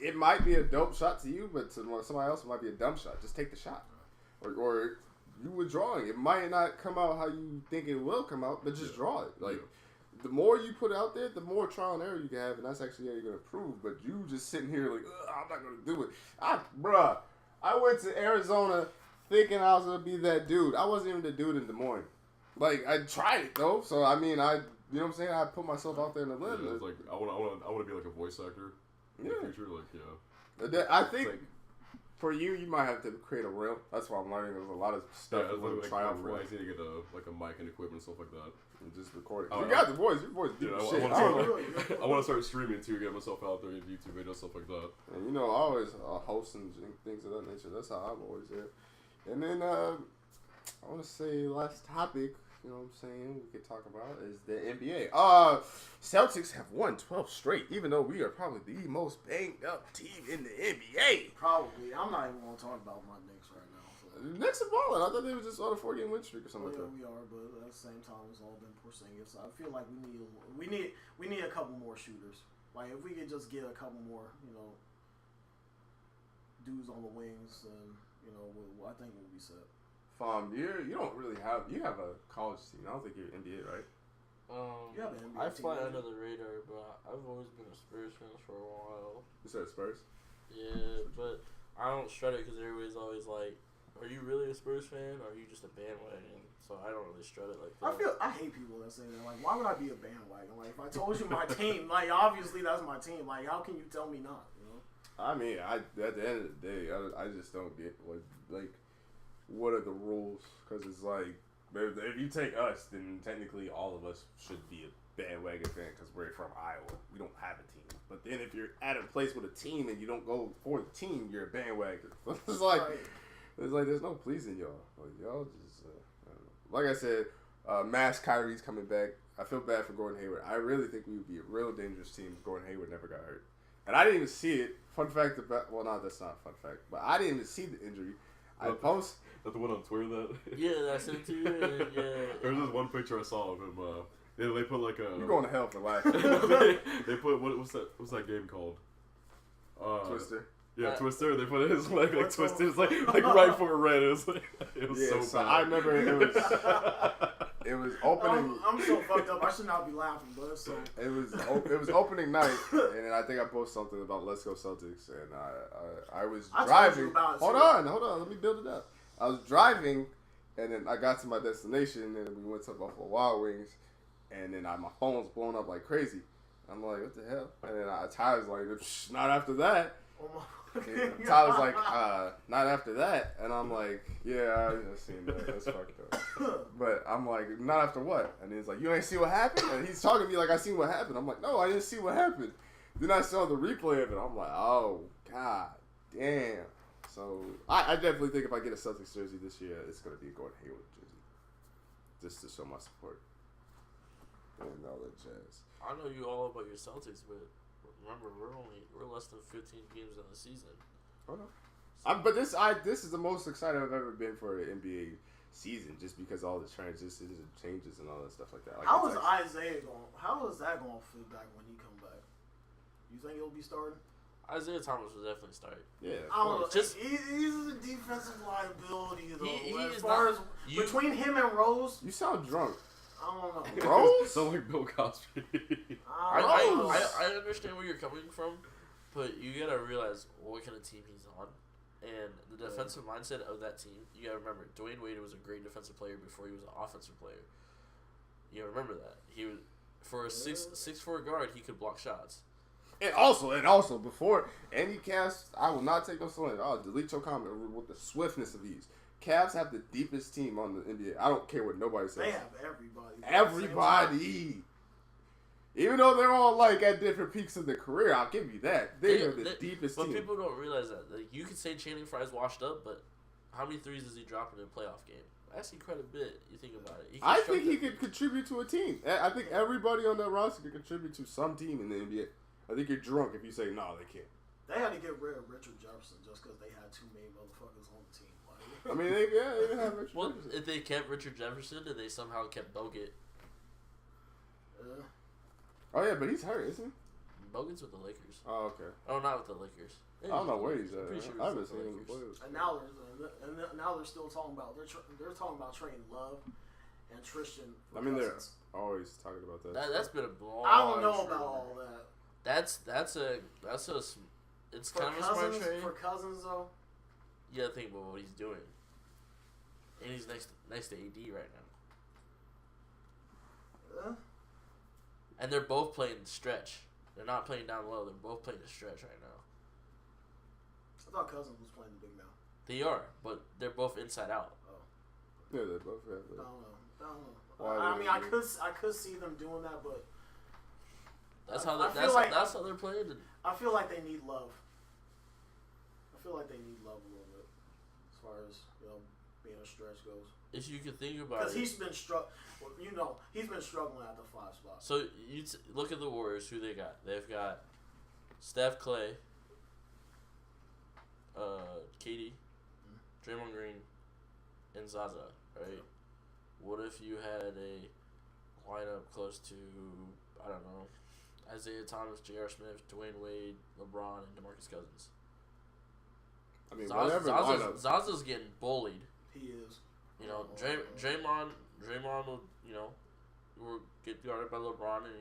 Speaker 1: It might be a dope shot to you, but to somebody else it might be a dumb shot. Just take the shot, or you withdrawing. It might not come out how you think it will come out, but just draw it. Like the more you put out there, the more trial and error you can have, and that's actually how you're gonna improve. But you just sitting here like, I'm not gonna do it. I went to Arizona thinking I was gonna be that dude. I wasn't even the dude in Des Moines. Like I tried it though, so I mean, you know what I'm saying? I put myself out there in the limb.
Speaker 3: Yeah, it's like I want to be like a voice actor in the future. Like
Speaker 1: I think for you might have to create a reel. That's what I'm learning. There's a lot of stuff you want to try out for.
Speaker 3: I need to get a mic and equipment, stuff like that,
Speaker 1: and just record it. You got the voice. Your voice deep shit.
Speaker 3: I want to start streaming too, get myself out there in YouTube videos, stuff like that.
Speaker 1: And you know, I always host and things of that nature. That's how I'm always there. And then I want to say last topic. You know what I'm saying? We could talk about is the NBA. Celtics have won 12 straight, even though we are probably the most banged up team in the NBA.
Speaker 2: Probably. I'm not even going to talk about my Knicks right now. So.
Speaker 1: The Knicks are balling. I thought they were just on a 4-game win streak or something like that.
Speaker 2: We are, but at the same time, it's all been Porzingis. I feel like we need a couple more shooters. Like if we could just get a couple more, dudes on the wings, and I think we'll be set.
Speaker 1: You don't really have. You have a college team. I don't think you're NBA, right?
Speaker 2: You have an NBA
Speaker 4: I
Speaker 2: team,
Speaker 4: fly
Speaker 2: right?
Speaker 4: under the radar, but I've always been a Spurs fan for a while.
Speaker 1: You said Spurs.
Speaker 4: Yeah, but I don't strut it because everybody's always like, "Are you really a Spurs fan, or are you just a bandwagon?" So I don't really strut it like that.
Speaker 2: I hate people that say that. Like, why would I be a bandwagon? Like, if I told you my team, like obviously that's my team. Like, how can you tell me not?
Speaker 1: I mean, at the end of the day, I just don't get what are the rules? Because it's like, if you take us, then technically all of us should be a bandwagon fan because we're from Iowa. We don't have a team. But then if you're at a place with a team and you don't go for the team, you're a bandwagon. It's like, there's no pleasing y'all. Like, y'all just, I don't know. Like I said, Mass Kyrie's coming back. I feel bad for Gordon Hayward. I really think we would be a real dangerous team if Gordon Hayward never got hurt. And I didn't even see it. Fun fact about, well, no, that's not a fun fact. But I didn't even see the injury.
Speaker 3: That's the one on Twitter that.
Speaker 4: Yeah, I sent it to you. And, yeah.
Speaker 3: There's this one picture I saw of him. They put like a.
Speaker 1: You're going to hell for laughing.
Speaker 3: they put what's that game called?
Speaker 1: Twister.
Speaker 3: Yeah, Twister. They put his leg like Twister. It's like right for a red. It was so bad.
Speaker 1: I remember it was opening.
Speaker 2: I'm so fucked up. I should not be laughing, but it's so.
Speaker 1: It was opening night, and then I think I posted something about Let's Go Celtics, and I was driving. Hold on, let me build it up. I was driving, and then I got to my destination, and then we went to Buffalo Wild Wings, and then my phone was blowing up like crazy. I'm like, what the hell? And then Tyler's like, not after that. Tyler's like, not after that. And I'm like, yeah, I seen that. That's fucked up. But I'm like, not after what? And he's like, you ain't see what happened? And he's talking to me like I seen what happened. I'm like, no, I didn't see what happened. Then I saw the replay of it. I'm like, oh, God damn. So I definitely think if I get a Celtics jersey this year, it's going to be a Gordon Hayward jersey. Just to show my support. And all that jazz.
Speaker 4: I know you all about your Celtics, but remember, we're less than 15 games in the season.
Speaker 1: Oh no. But this is the most excited I've ever been for an NBA season, just because all the transitions and changes and all that stuff like that. Like,
Speaker 2: how is Isaiah going? How is that going to fit back when he come back? You think he'll be starting?
Speaker 4: Isaiah Thomas will definitely start.
Speaker 1: Yeah,
Speaker 2: I don't know. He's a defensive liability though.
Speaker 4: He
Speaker 2: as far as between him and Rose,
Speaker 1: you sound drunk.
Speaker 2: I don't know.
Speaker 1: Rose?
Speaker 3: Sound like Bill Cosby.
Speaker 4: I understand where you're coming from, but you gotta realize what kind of team he's on, and the defensive mindset of that team. You gotta remember, Dwayne Wade was a great defensive player before he was an offensive player. You gotta remember that he was for a 6'4" guard, he could block shots.
Speaker 1: And also, before any Cavs, I will not take no slander. I'll delete your comment with the swiftness of these. Cavs have the deepest team on the NBA. I don't care what nobody says.
Speaker 2: They have everybody.
Speaker 1: Everybody. Even though they're all like at different peaks of their career, I'll give you that. They are the deepest
Speaker 4: but
Speaker 1: team.
Speaker 4: people don't realize that. Like, you could say Channing Frye's washed up, but how many threes does he drop in a playoff game? Actually, quite a bit. You think about it.
Speaker 1: I think he could contribute to a team. I think everybody on that roster could contribute to some team in the NBA. I think you're drunk if you say no, they can't.
Speaker 2: They had to get rid of Richard Jefferson just because they had too many motherfuckers on the team. Like,
Speaker 1: I mean, they didn't have Richard Jefferson.
Speaker 4: If they kept Richard Jefferson and they somehow kept Bogut.
Speaker 1: Oh, yeah, but he's hurt, isn't he?
Speaker 4: Bogut's with the Lakers.
Speaker 1: Oh, okay.
Speaker 4: Oh, not with the Lakers.
Speaker 1: I don't know where he's at.
Speaker 4: Sure
Speaker 1: I haven't seen him play.
Speaker 2: and now they're still talking about they're talking about trading Love and Tristan.
Speaker 1: I mean, they're always talking about that.
Speaker 4: That's been a long.
Speaker 2: I don't know about all that.
Speaker 4: It's
Speaker 2: For
Speaker 4: kind of a smart trade.
Speaker 2: For Cousins though.
Speaker 4: You gotta think about what he's doing. And he's next to AD right now. And they're both playing stretch. They're not playing down low. They're both playing the stretch right now.
Speaker 2: I thought Cousins was playing the big man.
Speaker 4: They are, but they're both inside out.
Speaker 2: Oh.
Speaker 1: Yeah, they both have that.
Speaker 2: I don't know. I mean, I could see them doing that, but
Speaker 4: that's how they're playing.
Speaker 2: I feel like they need Love. I feel like they need Love a little bit, as far as being a stretch goes.
Speaker 4: If you could think about it,
Speaker 2: because he's been he's been struggling at the 5 spot.
Speaker 4: So you look at the Warriors. Who they got? They've got Steph, Clay, KD, Draymond Green, and Zaza. Right? What if you had a lineup close to, I don't know, Isaiah Thomas, J.R. Smith, Dwayne Wade, LeBron, and DeMarcus Cousins?
Speaker 1: I mean, whatever.
Speaker 4: Zaza's getting bullied.
Speaker 2: He is.
Speaker 4: Draymond will, will get guarded by LeBron, and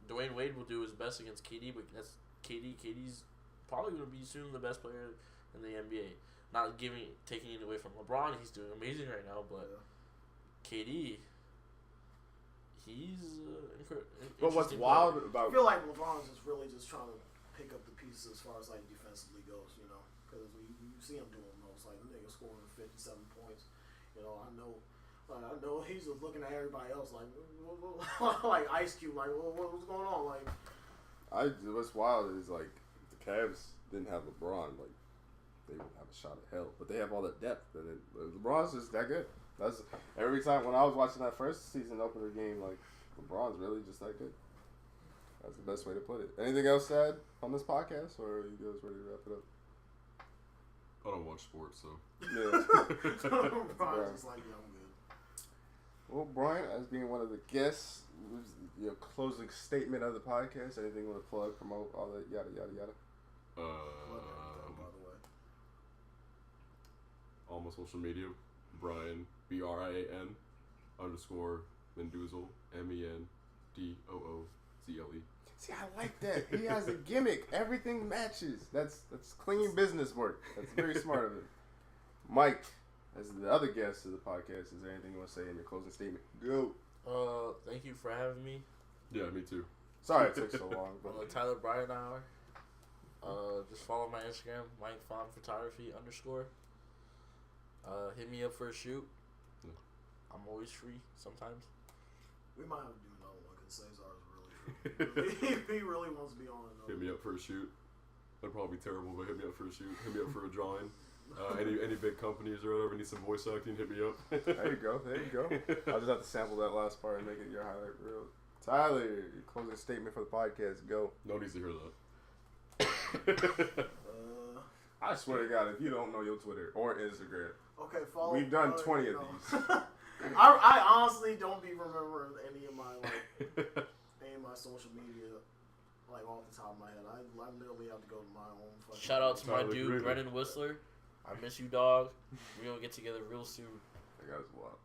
Speaker 4: Dwayne Wade will do his best against KD, but that's KD. KD's probably going to be soon the best player in the NBA. Not taking it away from LeBron, he's doing amazing right now, but KD, he's
Speaker 1: but what's wild about?
Speaker 2: I feel like LeBron's just really just trying to pick up the pieces as far as like defensively goes, because you see him doing those like nigga scoring 57 points. I know he's just looking at everybody else like like Ice Cube, like what's going on? Like,
Speaker 1: what's wild is like the Cavs didn't have LeBron, like they would have a shot at hell, but they have all that depth, and LeBron's just that good. That's every time when I was watching that first season opener game, like LeBron's really just that good. That's the best way to put it. Anything else said on this podcast, or are you guys ready to wrap it up?
Speaker 3: I don't watch sports, so.
Speaker 1: Yeah.
Speaker 2: Brian's just like, yeah, I'm good.
Speaker 1: Well, Brian, as being one of the guests, your closing statement of the podcast, anything you want to plug, promote, all that, yada, yada, yada?
Speaker 2: By the way.
Speaker 3: All my social media, Brian, BRIAN _ Mendoozle, MENDOOZLE.
Speaker 1: See, I like that. He has a gimmick. Everything matches. That's clean business work. That's very smart of him. Mike, as the other guest of the podcast, is there anything you want to say in your closing statement? Go.
Speaker 4: Thank you for having me.
Speaker 3: Yeah, me too.
Speaker 1: Sorry it took so long.
Speaker 4: On the Tyler Bryan Hour. Just follow my Instagram, Mike Fon Photography _ hit me up for a shoot.
Speaker 3: Yeah.
Speaker 4: I'm always free sometimes.
Speaker 2: We might have to do another one because Cesar's really free. He really wants to be on another.
Speaker 3: Hit me up for a shoot. That'd probably be terrible, but hit me up for a shoot. Hit me up for a drawing. Any big companies or whatever need some voice acting, hit me up.
Speaker 1: There you go. I'll just have to sample that last part and make it your highlight reel. Tyler, your closing statement for the podcast. Go.
Speaker 3: No one needs to hear that.
Speaker 1: I swear to God, if you don't know your Twitter or Instagram,
Speaker 2: okay, follow.
Speaker 1: We've done 20 of these.
Speaker 2: I honestly don't be remembering any of my social media like off the top of my head. I literally have to go to my own. Fucking
Speaker 4: Shout out to my
Speaker 3: Tyler
Speaker 4: dude
Speaker 3: Green.
Speaker 4: Brendan Whistler. I miss you, dog. We're gonna get together real soon.
Speaker 1: That guy's wild.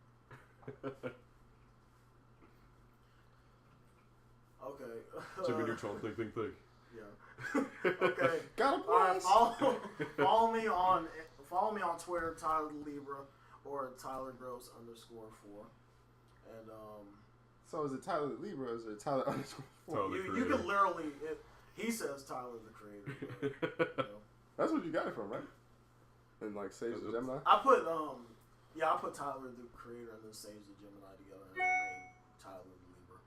Speaker 2: Okay.
Speaker 3: Jimmy Neutron, think.
Speaker 2: Yeah. Okay.
Speaker 1: Got a
Speaker 2: Alright,
Speaker 1: blast.
Speaker 2: follow me on Twitter, Tyler Libra or Tyler Gross _ 4. And
Speaker 1: So is it Tyler Libra or is it Tyler _ 4?
Speaker 3: Tyler the
Speaker 2: you
Speaker 3: Creator.
Speaker 2: can literally he says Tyler the Creator. But,
Speaker 1: That's what you got it from, right? And like Sage the Gemini?
Speaker 2: I put Tyler the Creator and then Sage the Gemini together and then made Tyler the Libra.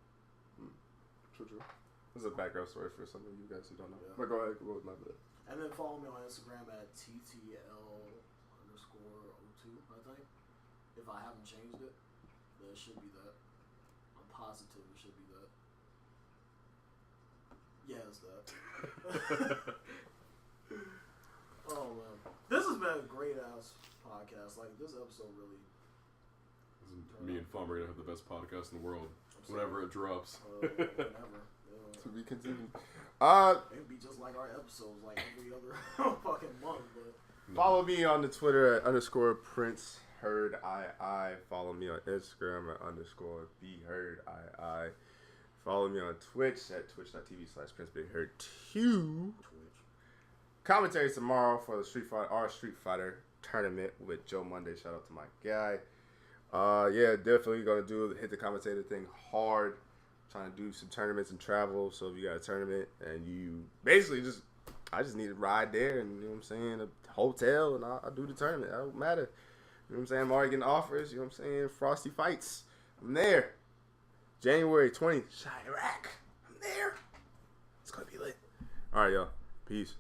Speaker 1: True. This is a background story for some of you guys who don't know.
Speaker 2: Yeah.
Speaker 1: But go ahead, go with my bit.
Speaker 2: And then follow me on Instagram at TTL_02, I think. If I haven't changed it, then it should be that. I'm positive it should be that. Yeah, it's that. Oh, man. This has been a great ass podcast. Like, this episode really.
Speaker 3: Me and Fum are gonna have the best podcast in the world whenever it drops.
Speaker 2: Whenever. Yeah.
Speaker 1: To be continued.
Speaker 2: It'd be just like our episodes, like every other fucking month. But
Speaker 1: Follow me on the Twitter at _Prince Heard II. Follow me on Instagram at _B Heard II. Follow me on Twitch at twitch.tv/Prince Big Heard 2. Commentary tomorrow for the Street Fighter tournament with Joe Monday. Shout out to my guy. Yeah, definitely gonna hit the commentator thing hard. Trying to do some tournaments and travel. So if you got a tournament and you basically I just need to ride there and, you know what I'm saying, a hotel, and I'll do the tournament. That don't matter. You know what I'm saying? I'm already getting offers. You know what I'm saying? Frosty Fights. I'm there. January 20th. Chirac. I'm there. It's gonna be lit. All right, y'all. Peace.